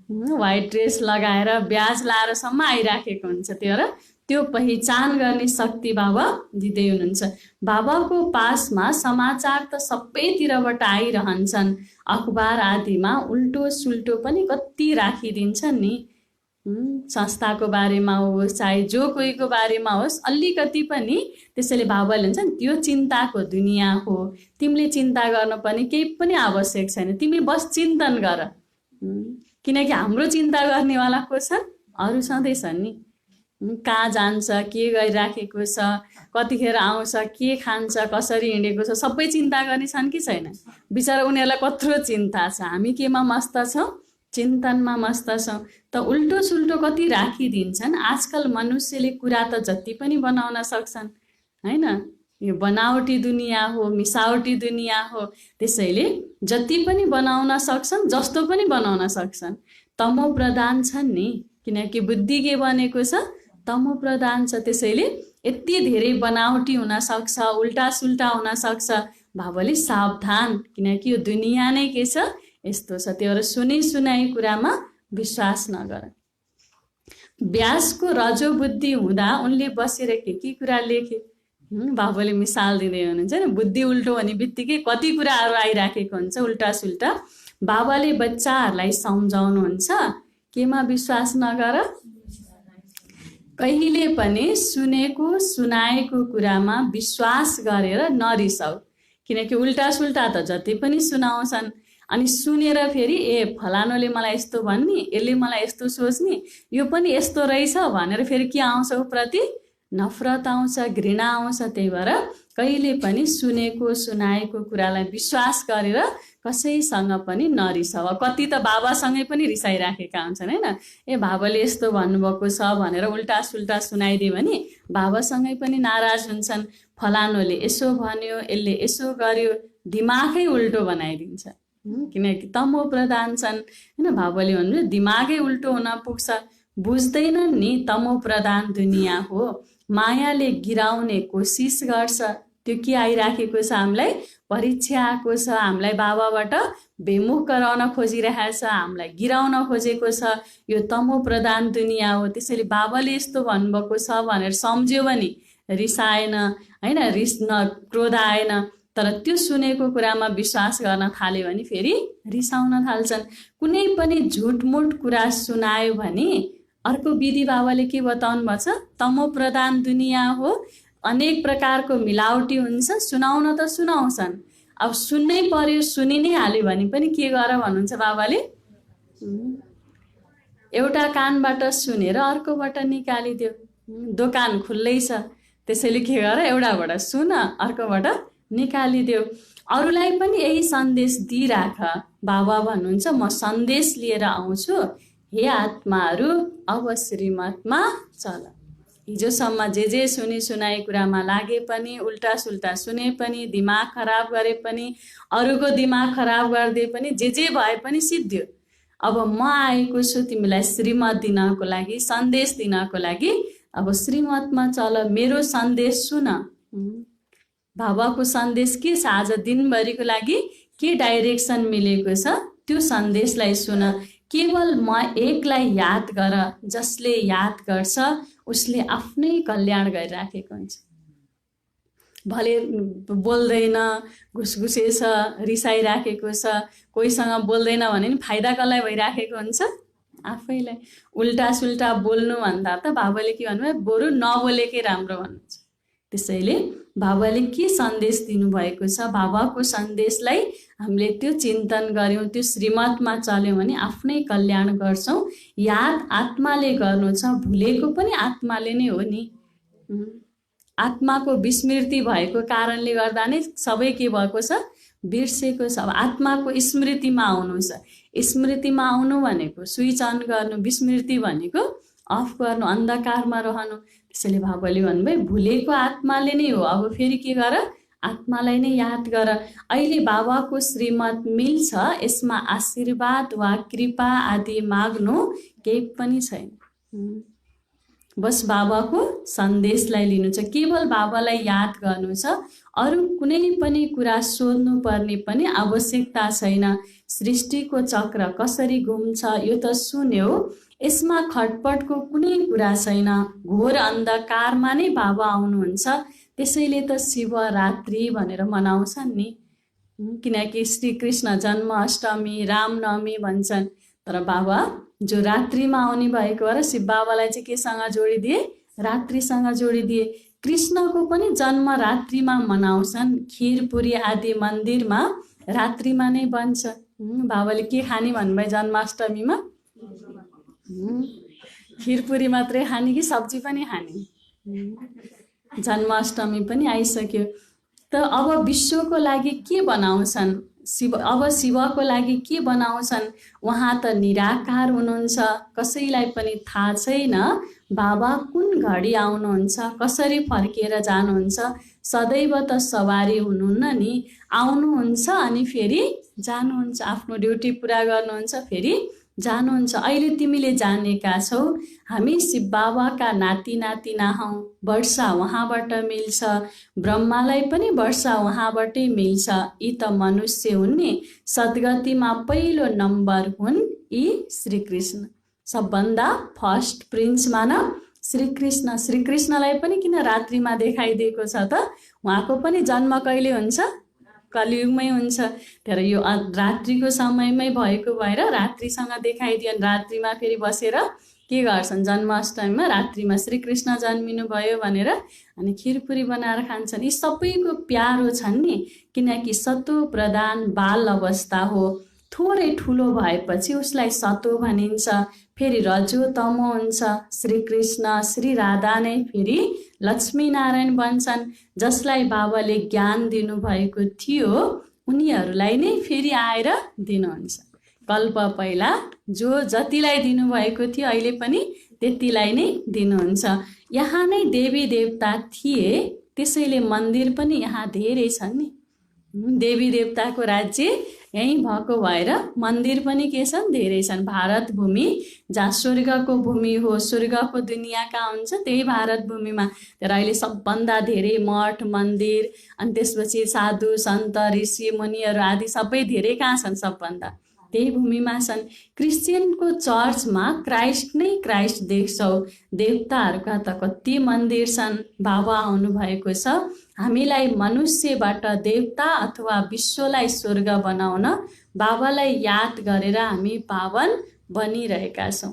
व्हाइट ड्रेस लगाएर ब्याज लाएरसम्म आइराखेको हुन्छ, त्यो पहिचान गर्ने शक्ति बाबा दिँदै हुनुहुन्छ। बाबाको पासमा समाचार त सबैतिरबाट आइरहन्छन्, अखबार आदिमा उल्टो सुल्टो पनि कति राखिदिन्छन् नि। संस्थाको बारेमा होस् चाहे जो कोहीको बारेमा होस्, अलिकति पनि। त्यसैले बाबाले भन्छन् त्यो चिन्ताको दुनियाँ हो, तिमीले चिन्ता गर्न पनि केही पनि आवश्यक छैन, तिमी बस चिन्तन गर। किनकि हाम्रो चिन्ता गर्नेवाला को छन्, अरू सधैँ छन् नि। कहाँ जान्छ, के गरिराखेको छ, कतिखेर आउँछ, के खान्छ, कसरी हिँडेको छ, सबै चिन्ता गर्ने छन् कि छैन? बिचरा उनीहरूलाई कत्रो चिन्ता छ। हामी केमा मस्त छौँ? चिन्तनमा मस्त छौँ। त उल्टो सुल्टो कति राखिदिन्छन्। आजकल मनुष्यले कुरा त जति पनि बनाउन सक्छन् हैन। यो बनावटी दुनियाँ हो, मिसावटी दुनियाँ हो। त्यसैले जति पनि बनाउन सक्छन्, जस्तो पनि बनाउन सक्छन्। तमो प्रधान छन् नि, किनकि बुद्धि के बनेको छ? तमो प्रधान छ। त्यसैले यति धेरै बनावटी हुन सक्छ, उल्टा सुल्टा हुन सक्छ। बाबाले सावधान, किनकि यो दुनियाँ नै के छ? यस्तो छ। त्यो भएर सुनाइ कुरामा विश्वास नगर। व्यासको रजो बुद्धि हुँदा उनले बसेर के कुरा लेखे? बाबाले मिसाल दिँदै हुनुहुन्छ नि, बुद्धि उल्टो हुने बित्तिकै कति कुराहरू आइराखेको हुन्छ उल्टा सुल्टा। बाबाले बच्चाहरूलाई सम्झाउनुहुन्छ, केमा विश्वास नगर? कहिले पनि सुनेको सुनाएको कुरामा विश्वास गरेर नरिसाऊ। किनकि उल्टा सुल्टा त जति पनि सुनाउँछन्, अनि सुनेर फेरि फलानोले मलाई यस्तो भन्ने, यसले मलाई यस्तो सोच्ने, यो पनि यस्तो रहेछ भनेर फेरि के आउँछ उप्रति? नफरत आउँछ, घृणा आउँछ। त्यही भएर कहिले पनि सुनेको सुनाएको कुरालाई विश्वास गरेर कसैसँग पनि नरिसाऊ। कति त बाबासँगै पनि रिसाइराखेका हुन्छन् हैन। बाबाले यस्तो भन्नुभएको छ भनेर उल्टा सुल्टा सुनाइदियो भने बाबासँगै पनि नाराज हुन्छन्। फलानोले यसो भन्यो, यसले यसो गर्यो, दिमागै उल्टो बनाइदिन्छ। किनकि तमो प्रधान छन् हैन। बाबाले भन्नु दिमागै उल्टो हुन पुग्छ। बुझ्दैनन् नि तमो प्रधान दुनियाँ हो। मायाले गिराउने कोसिस गर्छ। त्यो के आइराखेको छ? हामीलाई परीक्षा आएको छ, हामीलाई बाबाबाट बेमुख गराउन खोजिरहेको छ, हामीलाई गिराउन खोजेको छ। यो तमो प्रधान दुनियाँ हो। त्यसैले बाबाले यस्तो भन्नुभएको छ भनेर सम्झ्यो भने रिसाएन हैन, क्रोध आएन। तर त्यो सुनेको कुरामा विश्वास गर्न थाल्यो भने फेरि रिसाउन थाल्छन्। कुनै पनि झुटमुट कुरा सुनायो भने अर्को विधि बाबाले के बताउनु भएको छ? तमो प्रधान दुनियाँ हो। अनेक प्रकारको मिलावटी हुन्छ। सुनाउन त सुनाउँछन्, अब सुन्नै पर्यो, सुनि नै हाल्यो भने पनि के गर भन्नुहुन्छ बाबाले? एउटा कानबाट सुनेर अर्कोबाट निकालिदियो। दोकान खुल्लै छ, त्यसैले के गर? एउटाबाट सुन, अर्कोबाट निकालिदियो। अरूलाई पनि यही सन्देश दिइराख। बाबा भन्नुहुन्छ म सन्देश लिएर आउँछु, हे आत्माहरू अब श्रीमतमा चल। हिजोसम्म जे सुनाइ कुरामा लागे पनि, उल्टा सुल्टा सुने पनि, दिमाग खराब गरे पनि, अरूको दिमाग खराब गरिदिए पनि, जे भए पनि सिद्धियो। अब म आएको छु तिमीलाई श्रीमत दिनको लागि, सन्देश दिनको लागि। अब श्रीमतमा चल, मेरो सन्देश सुन। बाबाको सन्देश के छ? आज दिनभरिको लागि के डाइरेक्सन मिलेको छ त्यो सन्देशलाई सुन। केवल म एकलाई याद गर। जसले याद गर्छ उसले आफ्नै कल्याण गरिराखेको हुन्छ। भले बोल्दैन, घुसघुसे छ, रिसाइराखेको छ, कोहीसँग बोल्दैन भने नि फाइदा कसलाई भइराखेको हुन्छ? आफैलाई। उल्टा सुल्टा बोल्नुभन्दा त बाबाले के भन्नुभयो? बरु नबोलेकै राम्रो भन्नुहुन्छ। त्यसैले बाबाले के सन्देश दिनुभएको छ, बाबाको सन्देशलाई हामीले त्यो चिन्तन गऱ्यौँ, त्यो श्रीमतमा चल्यौँ भने आफ्नै कल्याण गर्छौँ। याद आत्माले गर्नु छ, भुलेको पनि आत्माले नै हो नि। आत्माको विस्मृति भएको कारणले गर्दा नै सबै के भएको छ? बिर्सेको छ। अब आत्माको स्मृतिमा आउनु छ। स्मृतिमा आउनु भनेको स्विच अन गर्नु, विस्मृति भनेको अफ गर्नु, अन्धकारमा रहनु। त्यसैले बाबाले भन्नुभयो भुलेको आत्माले नै हो। अब फेरि के गर? आत्मालाई नै याद गर। अहिले बाबाको श्रीमत मिल्छ, यसमा आशीर्वाद वा कृपा आदि माग्नु केही पनि छैन। बस बाबाको सन्देशलाई लिनु छ, केवल बाबालाई याद गर्नु छ। अरू कुनै पनि कुरा सोध्नु पर्ने पनि आवश्यकता छैन। सृष्टिको चक्र कसरी घुम्छ यो त सुन्यो, यसमा खटपटको कुनै कुरा छैन। घोर अन्धकारमा नै बाबा आउनुहुन्छ। त्यसैले त शिवरात्रि भनेर मनाउँछन् नि, किनकि श्रीकृष्ण जन्म अष्टमी, रामनवमी भन्छन्। तर बाबा जो रात्रिमा आउने भएको भएर शिव बाबालाई चाहिँ केसँग जोडिदिए? रात्रिसँग जोडिदिए। कृष्णको पनि जन्म रात्रिमा मनाउँछन्। खिरपुरी आदि मन्दिरमा रात्रिमा नै बन्छ। बाबाले के खाने भन्नुभयो जन्माष्टमीमा? खिरपुरी मात्रै खाने कि सब्जी पनि खाने? जन्माष्टमी पनि आइसक्यो। त अब विश्वको लागि के बनाउँछन्? अब शिवको लागि के बनाउँछन्? उहाँ त निराकार हुनुहुन्छ, कसैलाई पनि थाहा छैन बाबा कुन घडी आउनुहुन्छ, कसरी फर्किएर जानुहुन्छ। सदैव त सवारी हुनुहुन्न नि, आउनुहुन्छ अनि फेरि जानुहुन्छ, आफ्नो ड्युटी पुरा गर्नुहुन्छ, फेरि जानुहुन्छ। अहिले तिमीले जानेका छौ हामी शिव बाबाका नाति नातिना हौँ, वर्षा उहाँबाट मिल्छ, ब्रह्मालाई पनि वर्षा उहाँबाटै मिल्छ। यी त मनुष्य हुन् नि, सद्गतिमा पहिलो नम्बर हुन् यी श्रीकृष्ण। सबभन्दा फर्स्ट प्रिन्स मानव श्रीकृष्ण। श्रीकृष्णलाई पनि किन रात्रिमा देखाइदिएको छ त? उहाँको पनि जन्म कहिले हुन्छ? कलियुगमै हुन्छ। तर यो रात्रिको समयमै भएको भएर रात्रिसँग देखाइदियो। रात्रिमा फेरि बसेर के गर्छन्? जन्माष्टमीमा रात्रिमा श्रीकृष्ण जन्मिनु भयो भनेर अनि खिरपुरी बनाएर खान्छन्। यी सबैको प्यारो छन् नि, किनकि सतो प्रधान बाल अवस्था हो। थोरै ठुलो भएपछि उसलाई सतो भनिन्छ, फेरि रजो तमो हुन्छ। श्रीकृष्ण श्री राधा नै फेरि लक्ष्मीनारायण बन्छन्। जसलाई बाबाले ज्ञान दिनुभएको थियो उनीहरूलाई नै फेरि आएर दिनुहुन्छ। कल्प पहिला जो जतिलाई दिनुभएको थियो अहिले पनि त्यतिलाई नै दिनुहुन्छ। यहाँ नै देवी देवता थिए, त्यसैले मन्दिर पनि यहाँ धेरै छन् नि। देवी देवताको राज्य यहीँ भएको भएर मन्दिर पनि के छन्? धेरै छन्। भारत भूमि जहाँ स्वर्गको भूमि हो, स्वर्गको दुनियाँ कहाँ हुन्छ? त्यही भारत भूमिमा। तर अहिले सबभन्दा धेरै मठ मन्दिर अनि त्यसपछि साधु सन्त ऋषि मुनिहरू आदि सबै धेरै कहाँ छन्? सबभन्दा त्यही भूमिमा छन्। क्रिस्चियनको चर्चमा क्राइस्ट नै क्राइस्ट देख्छौ। देवताहरूका त कति मन्दिर छन्। बाबा आउनुभएको छ हामीलाई मनुष्यबाट देवता अथवा विश्वलाई स्वर्ग बनाउन। बाबालाई याद गरेर हामी पावन बनिरहेका छौँ।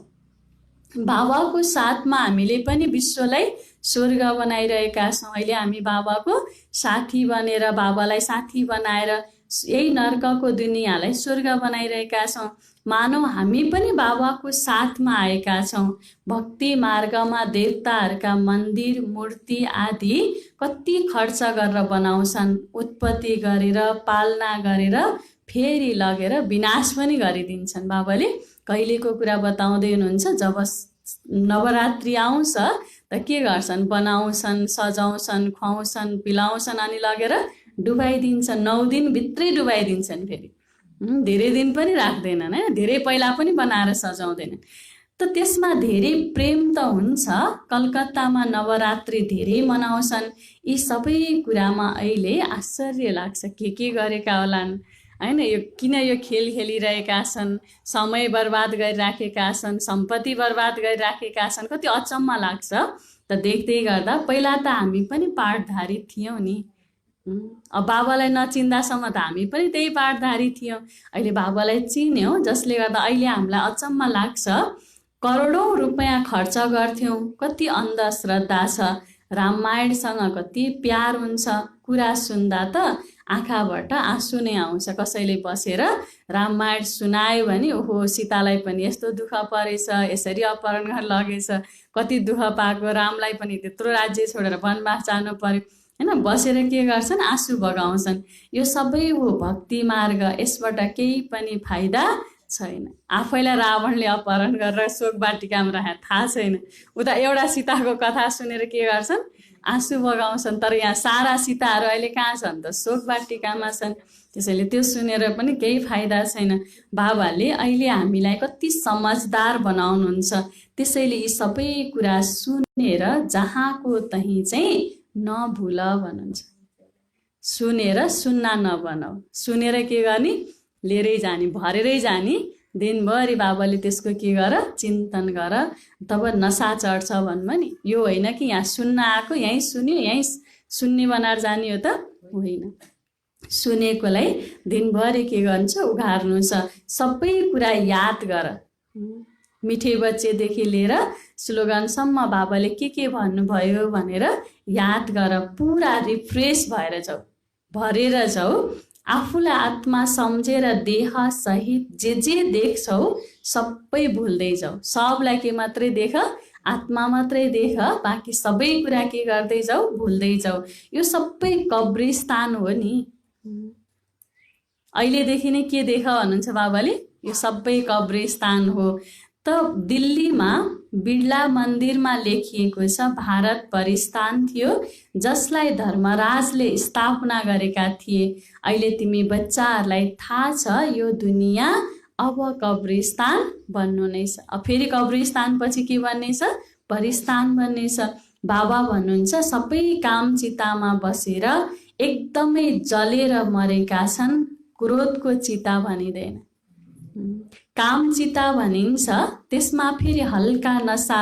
बाबाको साथमा हामीले पनि विश्वलाई स्वर्ग बनाइरहेका छौँ। अहिले हामी बाबाको साथी बनेर, बाबालाई साथी बनाएर यही नर्कको दुनियाँलाई स्वर्ग बनाइरहेका छौँ। मानौ हामी पनि बाबाको साथमा आएका छौँ। भक्ति मार्गमा देवताहरूका मन्दिर मूर्ति आदि कति खर्च गरेर बनाउँछन्। उत्पत्ति गरेर पालना गरेर फेरि लगेर विनाश पनि गरिदिन्छन्। बाबाले कहिलेको कुरा बताउँदै हुनुहुन्छ, जब नवरात्रि आउँछ त के गर्छन्? बनाउँछन्, सजाउँछन्, खुवाउँछन्, पिलाउँछन् अनि लगेर डुबाइदिन्छन्। 9 दिनभित्रै डुबाइदिन्छन्। फेरि धेरै दिन पनि राख्दैनन्, है, धेरै पहिला पनि बनाएर सजाउँदैनन्। त त्यसमा धेरै प्रेम त हुन्छ। कलकत्तामा नवरात्रि धेरै मनाउँछन्। यी सबै कुरामा अहिले आश्चर्य लाग्छ के गरेका होलान्, हैन? यो किन यो खेल खेलिरहेका छन्? समय बर्बाद गरिराखेका छन्, सम्पत्ति बर्बाद गरिराखेका छन्। कति अचम्म लाग्छ त देख्दै गर्दा। पहिला त हामी पनि पाठधारी थियौँ नि। अब बाबालाई नचिन्दासम्म त हामी पनि त्यही पाठधारी थियौँ। अहिले बाबालाई चिन्यौँ, जसले गर्दा अहिले हामीलाई अचम्म लाग्छ। करोडौँ रुपियाँ खर्च गर्थ्यौँ, कति अन्धश्रद्धा छ। रामायणसँग कति प्यार हुन्छ। कुरा सुन्दा त आँखाबाट आँसु नै आउँछ। कसैले बसेर रामायण सुनायो भने ओहो सीतालाई पनि यस्तो दुःख परेछ, यसरी अपहरण गरेर लगेछ, कति दुःख पाएको, रामलाई पनि त्यत्रो राज्य छोडेर वनवास जानु पर्यो, हैन? बसेर के गर्छन्? आँसु बगाउँछन्। यो सबै हो भक्ति मार्ग। यसबाट केही पनि फाइदा छैन। आफैलाई रावणले अपहरण गरेर शोक वाटिकामा राखे थाहा छैन, उता एउटा सीताको कथा सुनेर के गर्छन्? आँसु बगाउँछन्। तर यहाँ सारा सीताहरू अहिले कहाँ छन् त? शोक वाटिकामा छन्। त्यसैले त्यो सुनेर पनि केही फाइदा छैन। बाबाले अहिले हामीलाई कति समझदार बनाउनुहुन्छ। त्यसैले यी सबै कुरा सुनेर जहाँको तहीँ चाहिँ नभुल भन्नुहुन्छ। सुनेर सुन्ना नबनाऊ। सुनेर के गर्ने? लिएरै जाने, भरेरै जाने। दिनभरि बाबाले त्यसको के गर? चिन्तन गर, तब नसा चढ्छ भन्नु नि। यो होइन कि यहाँ सुन्न आएको, यहीँ सुन्यो, यहीँ सुन्ने बनाएर जाने हो त होइन। सुनेकोलाई दिनभरि के गर्छ? उघार्नु छ। सबै कुरा याद गर। मिठे बच्चेदेखि लिएर स्लोगनसम्म बाबाले के भन्नुभयो भनेर याद गर। पुरा रिफ्रेस भएर जाऊ, भरेर जाऊ। आफूलाई आत्मा सम्झेर देह सहित जे देख्छौ सबै भुल्दै जाऊ। सबलाई के मात्रै देख? आत्मा मात्रै देख, बाँकी सबै कुरा के गर्दै जाऊ? भुल्दै जाऊ। यो सबै कब्रिस्तान हो नि। अहिलेदेखि नै के देख भन्नुहुन्छ बाबाले? यो सबै कब्रिस्तान हो। त दिल्लीमा बिडला मन्दिरमा लेखिएको छ भारत परिस्तान थियो जसलाई धर्मराजले स्थापना गरेका थिए। अहिले तिमी बच्चाहरूलाई थाहा छ यो दुनियाँ अब कब्रिस्तान बन्नु नै छ। अब फेरि कब्रिस्तान पछि के बन्नेछ? परिस्तान बन्नेछ। बाबा भन्नुहुन्छ सबै काम चितामा बसेर एकदमै जलेर मरेका छन्, क्रोधको चिता भनिँदैन। काम चिता भनिन्छ, त्यसमा फेरि हल्का नसा,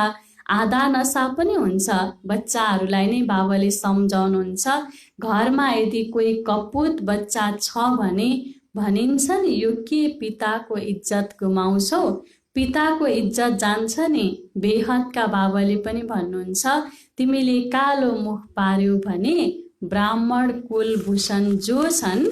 आधा नसा पनि हुन्छ। बच्चाहरूलाई नै बाबाले सम्झाउनुहुन्छ, घरमा यदि कोही कपुत बच्चा छ भने भनिन्छ नि यो के पिताको इज्जत गुमाउँछौ, पिताको इज्जत जान्छ नि। बेहदका बाबाले पनि भन्नुहुन्छ तिमीले कालो मुख पार्यौ भने ब्राह्मण कुलभूषण जो छन्,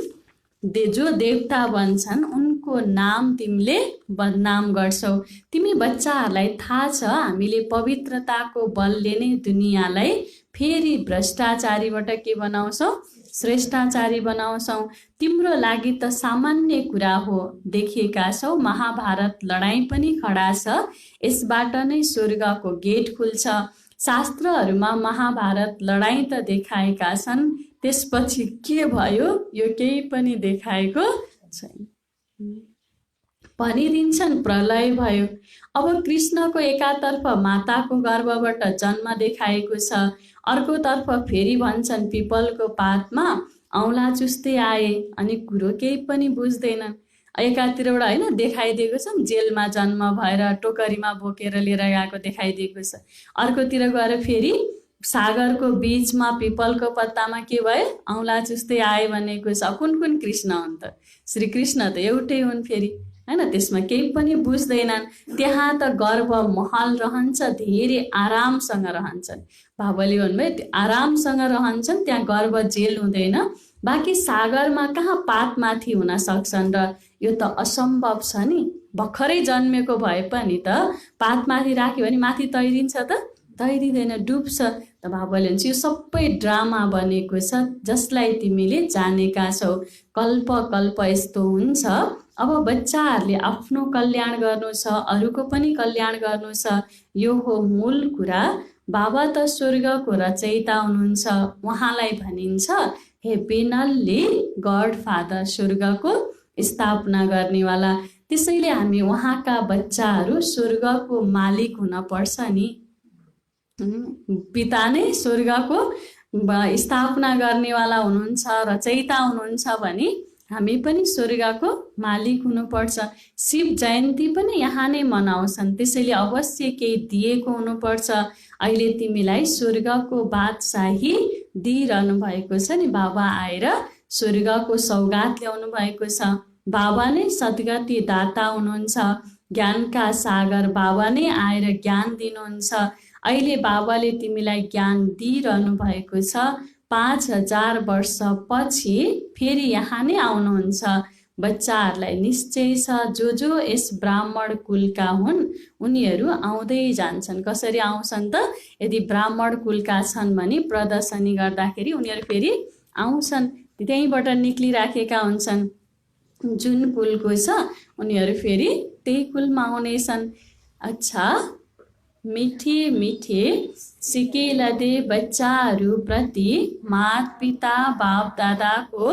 जो देवता बन्छन् उनको नाम तिमीले बदनाम गर्छौ। तिमी बच्चाहरूलाई थाहा छ हामीले पवित्रताको बलले नै दुनियाँलाई फेरि भ्रष्टाचारीबाट के बनाउँछौ? श्रेष्ठाचारी बनाउँछौ। तिम्रो लागि त सामान्य कुरा हो। देखिएका छौ महाभारत लडाईँ पनि खडा छ, यसबाट नै स्वर्गको गेट खुल्छ। शास्त्रहरूमा महाभारत लडाईँ त देखाएका छन्, त्यसपछि के भयो यो केही पनि देखाएको छैन। भनिदिन्छन् प्रलय भयो। अब कृष्णको एकातर्फ माताको गर्भबाट जन्म देखाएको छ, अर्कोतर्फ फेरि भन्छन् पिपलको पातमा औँला चुस्दै आए अनि कुरो केही पनि बुझ्दैनन्। एकातिरबाट होइन देखाइदिएको छ जेलमा जन्म भएर टोकरीमा बोकेर लिएर गएको देखाइदिएको छ, अर्कोतिर गएर फेरि सागरको बीचमा पिपलको पत्तामा के भयो? औँला चुस्दै आए भनेको छ। कुन कुन कृष्ण हुन् त? श्री कृष्ण त एउटै हुन् फेरि, होइन? त्यसमा केही पनि बुझ्दैनन्। त्यहाँ त गर्भ महल रहन्छ, धेरै आरामसँग रहन्छन्। बाबाले भन्नुभयो त्यो आरामसँग रहन्छन्, त्यहाँ गर्भ जेल हुँदैन। बाँकी सागरमा कहाँ पातमाथि हुन सक्छन् र? यो त असम्भव छ नि। भर्खरै जन्मेको भए पनि त पातमाथि राख्यो भने माथि तैरिन्छ त? तैरिँदैन, डुब्छ। त बाबाले भन्छ यो सबै ड्रामा बनेको छ जसलाई तिमीले जानेका छौ। कल्प कल्प यस्तो हुन्छ। अब बच्चाहरूले आफ्नो कल्याण गर्नु छ, अरूको पनि कल्याण गर्नु छ, यो हो मूल कुरा। बाबा त स्वर्गको रचयिता हुनुहुन्छ, उहाँलाई भनिन्छ हेभिनली गड फादर, स्वर्गको स्थापना गर्नेवाला। त्यसैले हामी उहाँका बच्चाहरू स्वर्गको मालिक हुन पर्छ नि। पिता नै स्वर्गको स्थापना गर्नेवाला हुनुहुन्छ, रचयिता हुनुहुन्छ भने हामी पनि स्वर्गको मालिक हुनुपर्छ। शिव जयन्ती पनि यहाँ नै मनाउँछन्, त्यसैले अवश्य केही दिएको हुनुपर्छ। अहिले तिमीलाई स्वर्गको बादशाही दिइरहनु भएको छ नि। बाबा आएर स्वर्गको सौगात ल्याउनु भएको छ। बाबा नै सद्गति दाता हुनुहुन्छ, ज्ञानका सागर बाबा नै आएर ज्ञान दिनुहुन्छ। अहिले बाबाले तिमीलाई ज्ञान दिइरहनु भएको छ। 5000 वर्ष पछि फेरि यहाँ नै आउनुहुन्छ। बच्चाहरूलाई निश्चय छ जो यस ब्राह्मण कुलका हुन् उनीहरू आउँदै जान्छन्। कसरी आउँछन् त? यदि ब्राह्मण कुलका छन् भने प्रदर्शनी गर्दाखेरि उनीहरू फेरि आउँछन्, त्यहीँबाट निक्लिराखेका हुन्छन्। जुन कुलको छ उनीहरू फेरि त्यही कुलमा आउनेछन्। अच्छा, मिठे मिठे सिकेलदे बच्चाहरूप्रति माता पिता बाप दादाको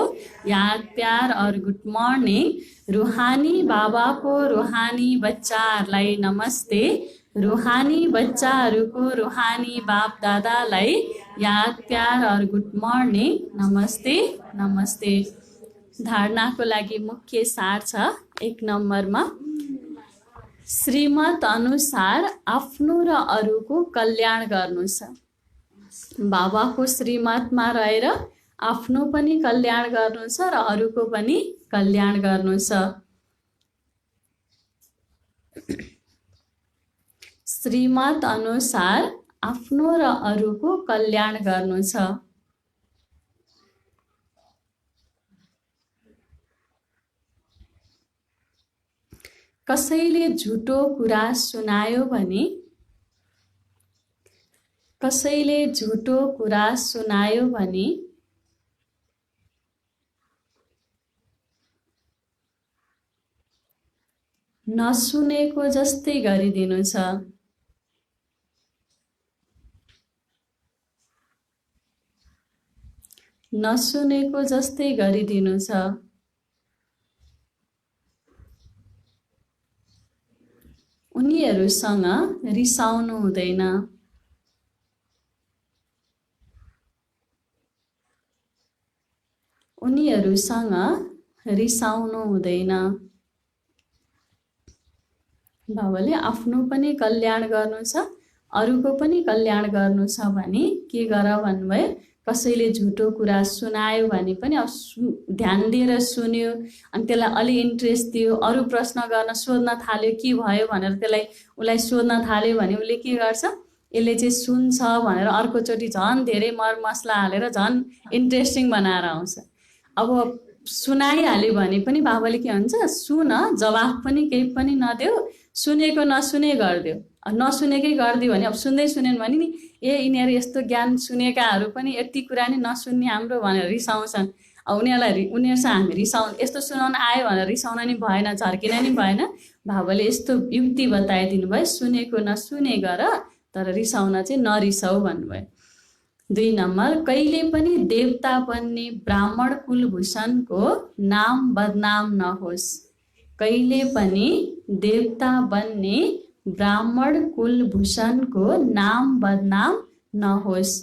याद प्यार और गुड मर्निङ। रूहानी बाबाको रूहानी बच्चाहरूलाई नमस्ते। रूहानी बच्चाहरूको रूहानी बाप दादालाई याद प्यार और गुड मर्निङ, नमस्ते नमस्ते। धारणाको लागि मुख्य सार छ 1 नम्बरमा, श्रीमत अनुसार आफ्नो र अरूको कल्याण गर्नु छ। बाबाको श्रीमतमा रहेर आफ्नो पनि कल्याण गर्नु छ र अरूको पनि कल्याण गर्नु छ। श्रीमत अनुसार आफ्नो र अरूको कल्याण गर्नु छ। कसैले झुटो कुरा सुनायो भने कसैले झुटो कुरा सुनायो भने नसुनेको जस्तै गरिदिनु छ। नसुनेको जस्तै गरिदिनु छ। उनीहरूसँग रिसाउनु हुँदैन। उनीहरूसँग रिसाउनु हुँदैन। बाबाले आफ्नो पनि कल्याण गर्नु छ, अरूको पनि कल्याण गर्नु छ भने के गर भन्नुभयो, कसैले झुटो कुरा सुनायो भने पनि ध्यान दिएर सुन्यो, अनि त्यसलाई अलि इन्ट्रेस्ट दियो, अरू प्रश्न गर्न सोध्न थाल्यो, के भयो भनेर उसलाई सोध्न थाल्यो भने उसले के गर्छ, यसले चाहिँ सुन्छ भनेर अर्कोचोटि झन् धेरै मरमसला हालेर झन् इन्ट्रेस्टिङ बनाएर आउँछ। अब सुनाइहाल्यो भने पनि बाबाले के भन्छ, सुन, जवाफ पनि केही पनि नदेऊ, सुनेको नसुने गरिदेऊ। नसुनेकै गरिदियो भने अब सुन्दै सुनेन भने नि यिनीहरू यस्तो ज्ञान सुनेकाहरू पनि यति कुरा नि नसुन्ने हाम्रो भनेर रिसाउँछन्। अब उनीहरूसँग हामी यस्तो सुनाउन आयो भनेर रिसाउन नि भएन, झर्किन नि भएन। बाबाले यस्तो युक्ति बताइदिनु भयो, सुनेको नसुने गर, तर रिसाउन चाहिँ नरिसाउ भन्नुभयो। 2 नम्बर, कहिले पनि देवता बन्ने ब्राह्मण कुलभूषणको नाम बदनाम नहोस्। कहिले पनि देवता बन्ने ब्राह्मण कुलभूषणको नाम बदनाम नहोस्।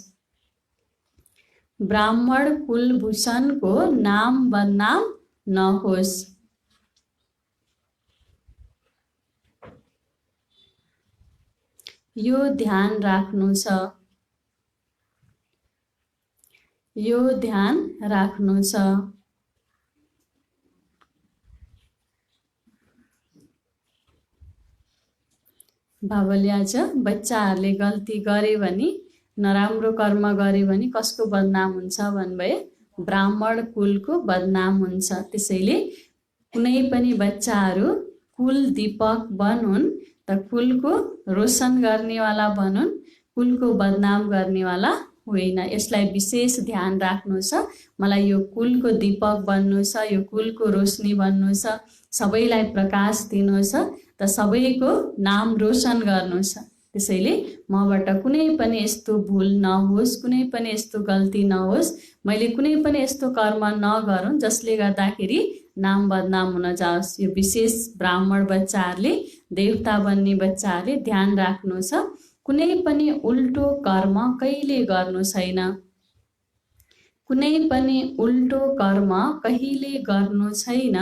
ब्राह्मण कुलभूषणको नाम बदनाम नहोस्। यो ध्यान राख्नु छ। यो ध्यान राख्नु छ। बाबाले आज बच्चाहरूले गल्ती गरे भने, नराम्रो कर्म गरे भने कसको बदनाम हुन्छ भन्नुभयो, ब्राह्मण कुलको बदनाम हुन्छ। त्यसैले कुनै पनि बच्चाहरू कुल दीपक बनुन्, त कुलको रोशन गर्नेवाला बनुन्, कुलको बदनाम गर्नेवाला होइन। यसलाई विशेष ध्यान राख्नु छ। मलाई यो कुलको दीपक बन्नु छ, यो कुलको रोशनी बन्नु छ, सबैलाई प्रकाश दिनु छ, त सबैको नाम रोशन गर्नु छ। त्यसैले मबाट कुनै पनि यस्तो भुल नहोस्, कुनै पनि यस्तो गल्ती नहोस्, मैले कुनै पनि यस्तो कर्म नगरौँ जसले गर्दाखेरि नाम बदनाम हुन जाओस्। यो विशेष ब्राह्मण बच्चाहरूले, देवता बन्ने बच्चाहरूले ध्यान राख्नु छ। कुनै पनि उल्टो कर्म कहिले गर्नु छैन। कुनै पनि उल्टो कर्म कहिले गर्नु छैन।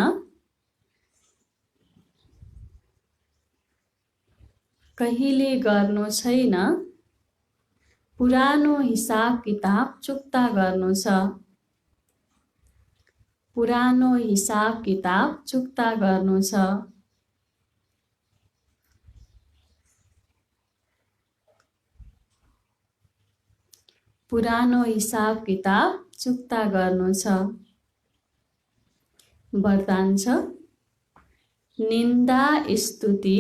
कहिले गर्नु छैन। पुरानो हिसाब किताब चुक्ता गर्नु छ। पुरानो हिसाब किताब चुक्ता गर्नु छ। पुरानो हिसाब किताब चुक्ता गर्नु छ। वरदान छ, निन्दा स्तुति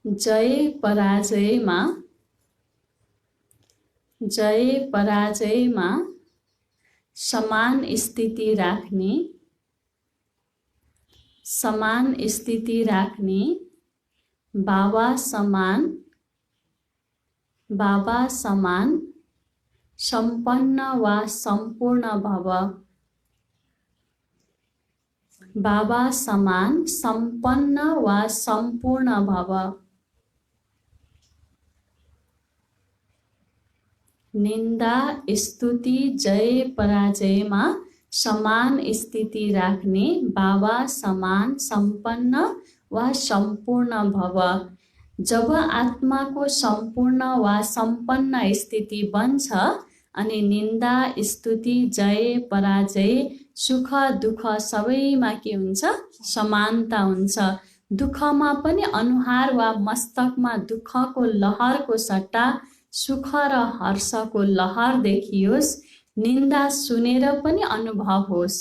जय पराजयमा समान स्थिति राख्ने बाबा समान सम्पन्न वा सम्पूर्ण भव। बाबा समान सम्पन्न वा सम्पूर्ण भव। निन्दा स्तुति जय पराजयमा समान स्थिति राख्ने बाबा समान सम्पन्न वा सम्पूर्ण भव। जब आत्माको सम्पूर्ण वा सम्पन्न स्थिति बन्छ अनि निन्दा स्तुति जय पराजय सुख दुःख सबैमा के हुन्छ, समानता हुन्छ। दुःखमा पनि अनुहार वा मस्तकमा दुःखको लहरको सट्टा सुख र हर्षको लहर देखियोस्, निन्दा सुनेर पनि अनुभव होस्,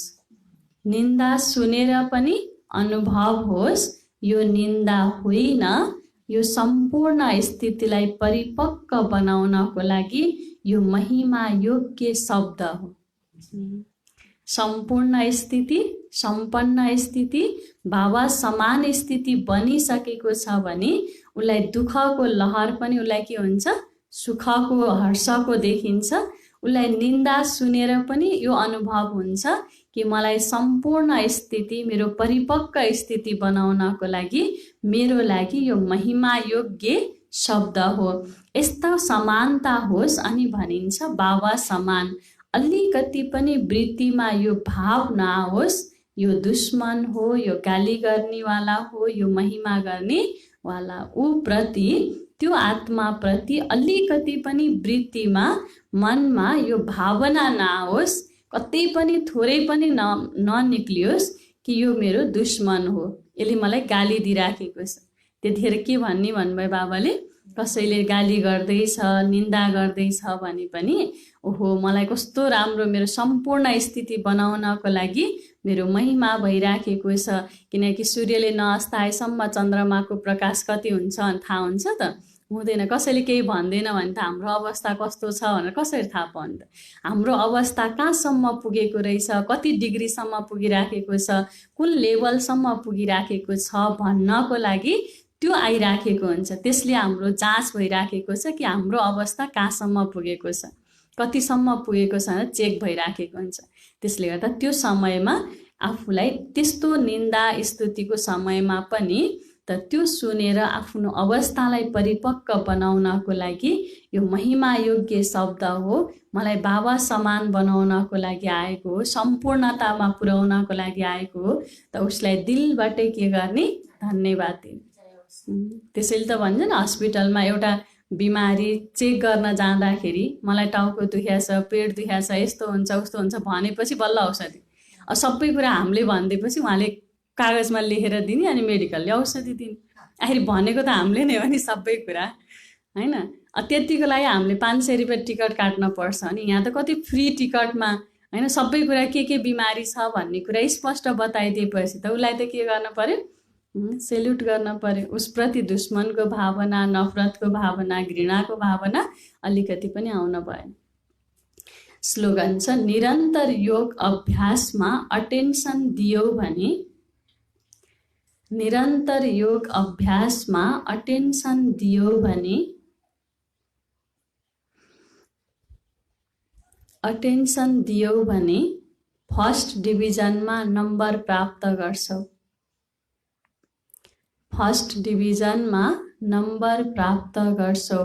निन्दा सुनेर पनि अनुभव होस्, यो निन्दा होइन, यो सम्पूर्ण स्थितिलाई परिपक्व बनाउनको लागि यो महिमा योग्य शब्द हो। सम्पूर्ण स्थिति, सम्पन्न स्थिति, बाबा समान स्थिति बनिसकेको छ भने उसलाई दुःखको लहर पनि उसलाई के हुन्छ, सुखको हर्षको देखिन्छ। उसलाई निन्दा सुनेर पनि यो अनुभव हुन्छ कि मलाई सम्पूर्ण स्थिति, मेरो परिपक्व स्थिति बनाउनको लागि मेरो लागि यो महिमा योग्य शब्द हो। यस्तो समानता होस् अनि भनिन्छ बाबा समान। अलिकति पनि वृत्तिमा यो भाव नआओस्, यो दुश्मन हो, यो गाली गर्नेवाला हो, यो महिमा गर्नेवाला, ऊ प्रति, त्यो आत्मा प्रति अलिकति पनि वृत्तिमा, मनमा यो भावना नआओस्, कतै पनि थोरै पनि ननिक्लियोस् कि यो मेरो दुश्मन हो, यसले मलाई गाली दिइराखेको छ। त्यतिखेर के भन्ने भन्नुभयो बाबाले, कसैले गाली गर्दैछ, निन्दा गर्दैछ भने पनि ओहो मलाई कस्तो राम्रो मेरो सम्पूर्ण स्थिति बनाउनको लागि मेरो महिमा भइराखेको छ। किनकि सूर्यले नअस्ताएसम्म चन्द्रमाको प्रकाश कति हुन्छ थाहा हुन्छ त? हुँदैन। कसैले केही भन्दैन भने त हाम्रो अवस्था कस्तो छ भनेर कसरी थाहा पाउनु त? हाम्रो अवस्था कहाँसम्म पुगेको रहेछ, कति डिग्रीसम्म पुगिराखेको छ, कुन लेभलसम्म पुगिराखेको छ भन्नको लागि त्यो आइराखेको हुन्छ। त्यसले हाम्रो जाँच भइराखेको छ कि हाम्रो अवस्था कहाँसम्म पुगेको छ, कतिसम्म पुगेको छ भनेर चेक भइराखेको हुन्छ। त्यसले गर्दा त्यो समयमा आफूलाई त्यस्तो निन्दा स्तुतिको समयमा पनि त त्यो सुनेर आफ्नो अवस्थालाई परिपक्व बनाउनको लागि यो महिमा योग्य शब्द हो, मलाई बाबा समान बनाउनको लागि आएको हो, सम्पूर्णतामा पुर्याउनको लागि आएको हो, त उसलाई दिलबाटै के गर्ने, धन्यवाद दिने। त्यसैले त भन्छ नि हस्पिटलमा एउटा बिमारी चेक गर्न जाँदाखेरि मलाई टाउको दुखेको छ, पेट दुखेको छ, यस्तो हुन्छ उस्तो हुन्छ भनेपछि बल्ल औषधि, सबै कुरा हामीले भनिदिएपछि उहाँले कागजमा लेखेर दिने अनि मेडिकलले औषधि दिने। आखिर भनेको त हामीले नै हो नि सबै कुरा, होइन? त्यतिको लागि हामीले 500 रुपियाँ टिकट काट्न पर्छ अनि यहाँ त कति फ्री टिकटमा, होइन, सबै कुरा के बिमारी छ भन्ने कुरा स्पष्ट बताइदिएपछि त उसलाई त के गर्न पर्यो, सेल्युट गर्न पर्यो। उसप्रति दुश्मनको भावना, नफरतको भावना, घृणाको भावना अलिकति पनि आउन भएन। स्लोगन छ, निरन्तर योग अभ्यासमा अटेन्सन दियो भने, निरन्तर योग अभ्यासमा अटेन्सन दियो भने, अटेन्सन दियो भने फर्स्ट डिभिजनमा नम्बर प्राप्त गर्छौ। फर्स्ट डिभिजनमा नम्बर प्राप्त गर्छौ।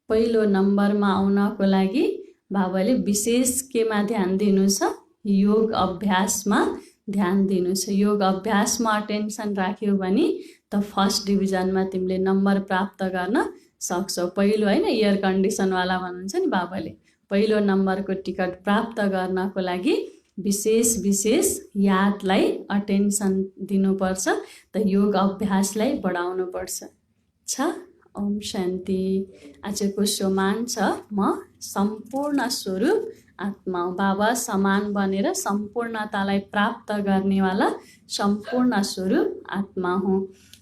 पहिलो नम्बरमा आउनको लागि बाबाले विशेष केमा ध्यान दिनु छ, योग अभ्यासमा ध्यान दिनु छ। योग अभ्यासमा अटेन्सन राख्यौ भने त फर्स्ट डिभिजनमा तिमीले नम्बर प्राप्त गर्न सक्छौ। पहिलो, होइन, एयर कन्डिसनवाला भन्नुहुन्छ नि बाबाले, पहिलो नम्बरको टिकट प्राप्त गर्नको लागि विशेष यादलाई अटेन्सन दिनुपर्छ, त योग अभ्यासलाई बढाउनुपर्छ। ओम शान्ति। आजको सोमान छ, म सम्पूर्ण स्वरूप आत्मा हो, बाबा समान बनेर सम्पूर्णतालाई प्राप्त गर्नेवाला सम्पूर्ण स्वरूप आत्मा हो।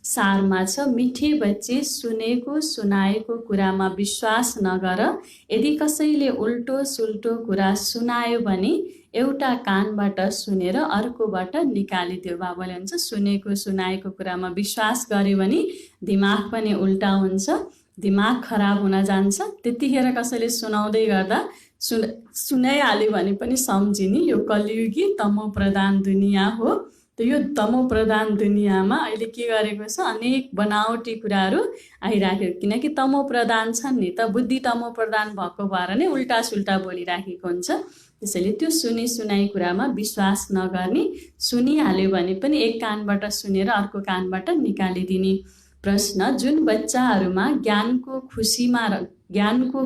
सारमा छ, मिठे बच्चे सुनेको सुनाएको कुरामा विश्वास नगर। यदि कसैले उल्टो सुल्टो कुरा सुनायो भने एउटा कानबाट सुनेर अर्कोबाट निकालिदियो। बाबाले भन्छ सुनेको सुनाएको कुरामा विश्वास गर्यो भने दिमाग पनि उल्टा हुन्छ, दिमाग खराब हुन जान्छ। त्यतिखेर कसैले सुनाउँदै गर्दा सुनाइहाल्यो भने पनि सम्झिने यो कलियुगी तमो प्रधान दुनियाँ हो। त यो तमो प्रधान दुनियाँमा अहिले के गरेको छ, अनेक बनावटी कुराहरू आइराखेको, किनकि तमो प्रधान छन् नि त, बुद्धि तमो प्रधान भएको भएर नै उल्टा सुल्टा बोलिराखेको हुन्छ। त्यसैले त्यो सुनाइ कुरामा विश्वास नगर्ने, सुनिहाल्यो भने पनि एक कानबाट सुनेर अर्को कानबाट निकालिदिने। प्रश्न, जुन बच्चाहरूमा ज्ञानको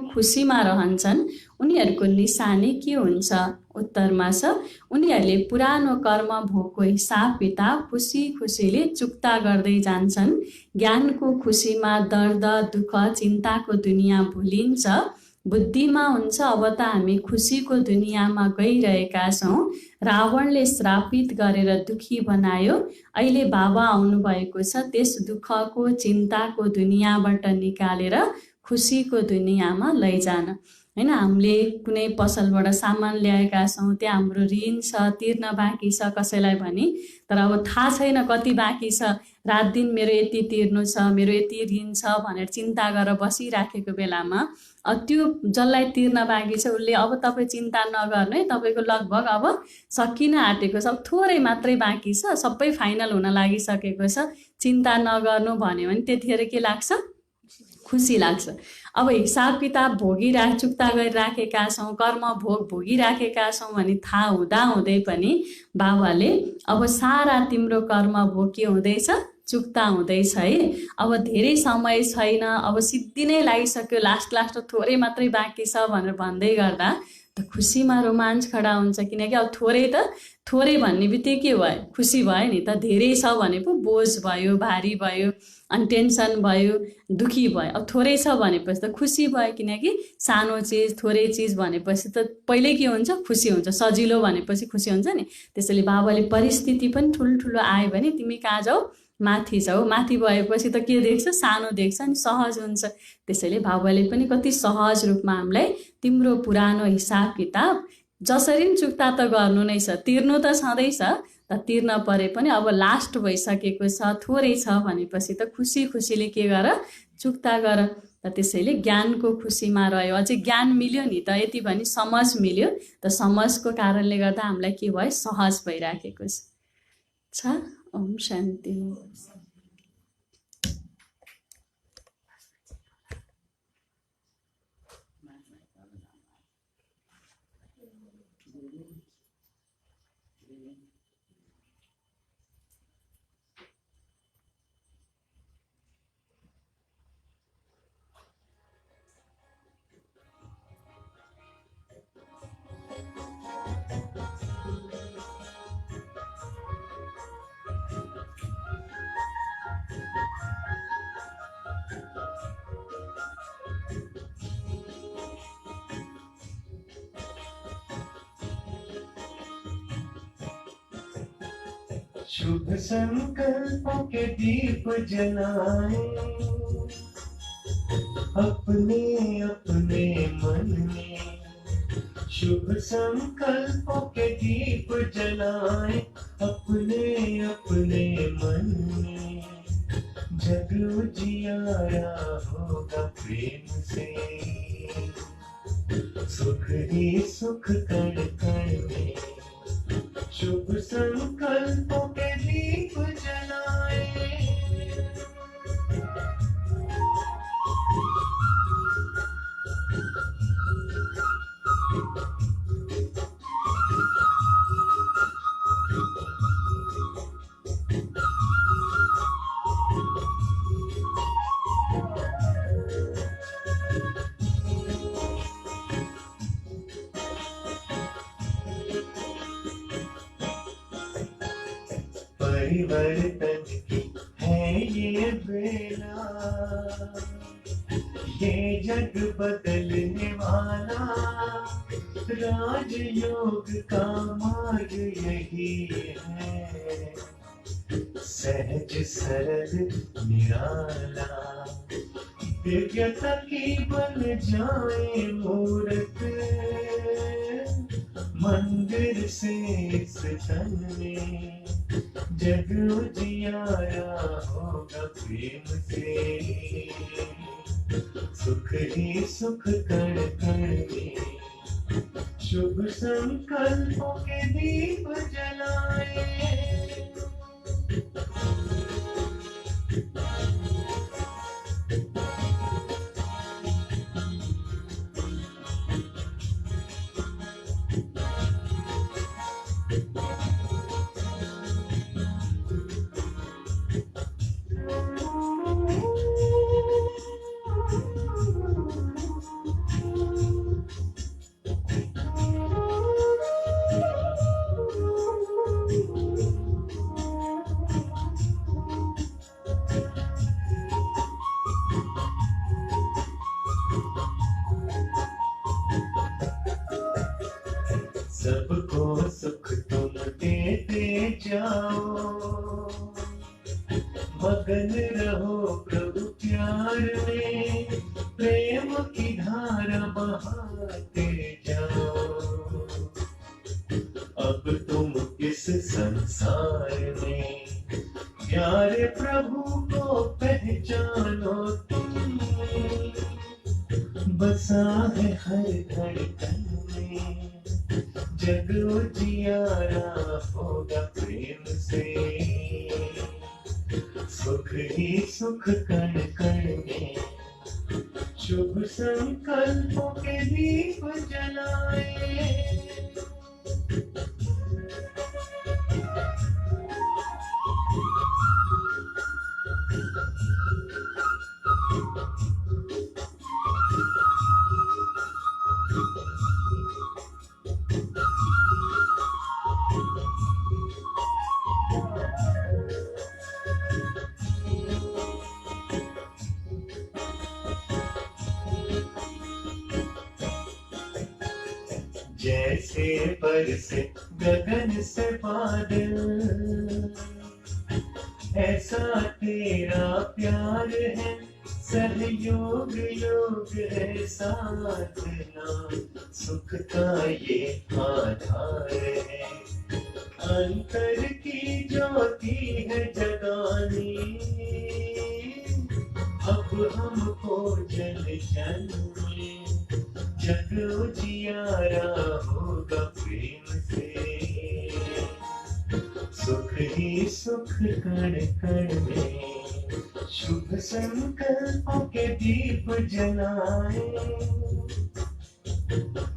खुसीमा रहन्छन् उनीहरूको निशानी के हुन्छ? उत्तरमा छ, उनीहरूले पुरानो कर्म भोगको हिसाब किताब खुसीले चुक्ता गर्दै जान्छन्। ज्ञानको खुसीमा दर्द, दुःख, चिन्ताको दुनियाँ भुलिन्छ। बुद्धिमा हुन्छ अब त हामी खुसीको दुनियाँमा गइरहेका छौँ। रावणले श्रापित गरेर दुखी बनायो, अहिले बाबा आउनुभएको छ त्यस दुःखको चिन्ताको दुनियाँबाट निकालेर खुसीको दुनियाँमा लैजान। हैन, हामीले कुनै पसलबाट सामान ल्याएका छौँ, त्यहाँ हाम्रो ऋण छ, तिर्न बाँकी छ कसैलाई भने, तर अब थाहा छैन कति बाँकी छ, रात दिन मेरो यति तिर्नु छ, मेरो यति ऋण छ भनेर चिन्ता गरेर बसिराखेको बेलामा त्यो जसलाई तिर्न बाँकी छ उसले अब तपाईँ चिन्ता नगर्नु है, तपाईँको लगभग अब सकिन आँटेको छ, अब थोरै मात्रै बाँकी छ, सबै फाइनल हुन लागिसकेको छ, चिन्ता नगर्नु भन्यो भने त्यतिखेर के लाग्छ? खुसी लाग्छ। अब हिसाब किताब चुक्ता गरिराखेका छौँ, कर्म भोग भोगिराखेका छौँ भने थाहा हुँदै पनि बाबाले अब सारा तिम्रो कर्म भोग के हुँदैछ? चुक्ता हुँदैछ है। अब धेरै समय छैन, अब सिद्धि नै लागिसक्यो, लास्ट थोरै मात्रै बाँकी छ भनेर भन्दै गर्दा त खुसीमा रोमाञ्च खडा हुन्छ। किनकि अब थोरै भन्ने बित्तिकै के भयो? खुसी भयो नि त। धेरै छ भने पो बोझ भयो, भारी भयो, अनि टेन्सन भयो, दुखी भयो। अब थोरै छ भनेपछि त खुसी भयो, किनकि सानो चिज थोरै चिज भनेपछि त पहिल्यै के हुन्छ? खुसी हुन्छ। सजिलो भनेपछि खुसी हुन्छ नि। त्यसैले बाबाले परिस्थिति पनि ठुल्ठुलो आयो भने तिमी कहाँ जाऊ? माथि जाऊ। माथि भएपछि त के देख्छ? सानो देख्छ नि, सहज हुन्छ। त्यसैले बाबाले पनि कति सहज रूपमा हामीलाई तिम्रो पुरानो हिसाब किताब जसरी पनि चुक्ता त गर्नु नै छ, तिर्नु त छँदैछ, त तिर्न परे पनि अब लास्ट भइसकेको छ, थोरै छ भनेपछि त खुसीले के गर? चुक्ता गर। त त्यसैले ज्ञानको खुसीमा रह्यो। अझै ज्ञान मिल्यो नि त, यति भने समझ मिल्यो, त समझको कारणले गर्दा हामीलाई के भयो? सहज भइराखेको छ। ओम शान्ति। शुभ संकल्पों के दीप जलाए अपने अपने मन में, शुभ संकल्पों के दीप जलाए अपने अपने मन में, जग उजियारा होगा प्रेम से, सुख ही सुख कण कण में, शुभ संकल्पों के दीप जलाए। परिवर्तन की है ये बेला, ये जग बदलने वाला, राजयोग का मार्ग यही है, सहज सरल निराला, दिव्यता की बन जाए मूर्त, मंदिर से इस तन में, जग उजियारा होगा प्रेम से, सुख ही सुख कण कण में, शुभ संकल्पों के दीप जलाए। सबको सुख तुम देते जाओ, मगन रहो प्रभु प्यार में, प्रेम की धारा बहाते जाओ। अब तुम इस संसार में प्यारे प्रभु को पहचानो तुम, बसा है हर धड़कन में, जग उजियारा होगा प्रेम से, सुख ही सुख कण कण में, शुभ संकल्पों के दीप जलाए। जैसे बरसे गगन से बादल, ऐसा तेरा प्यार है, सहयोग योग है साधना, सुख का ये आधार है, अंतर की ज्योति है जगानी, अब हमको जल जल में, जग उजियारा होगा प्रेम से, सुख ही सुख कण कण में, शुभ संकल्पों के दीप जलाए।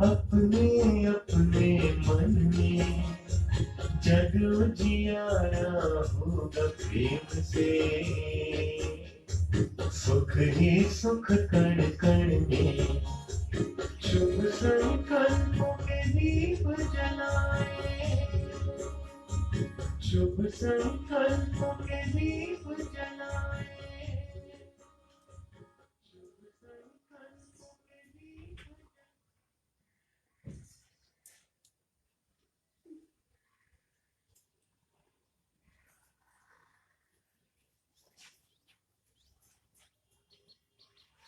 अपने अपने मन में जग उजियारा होगा प्रेम से, सुख ही सुख कण कण में, शुभ संकल्पों के दीप जलाए, शुभ संकल्पों के दीप जलाए।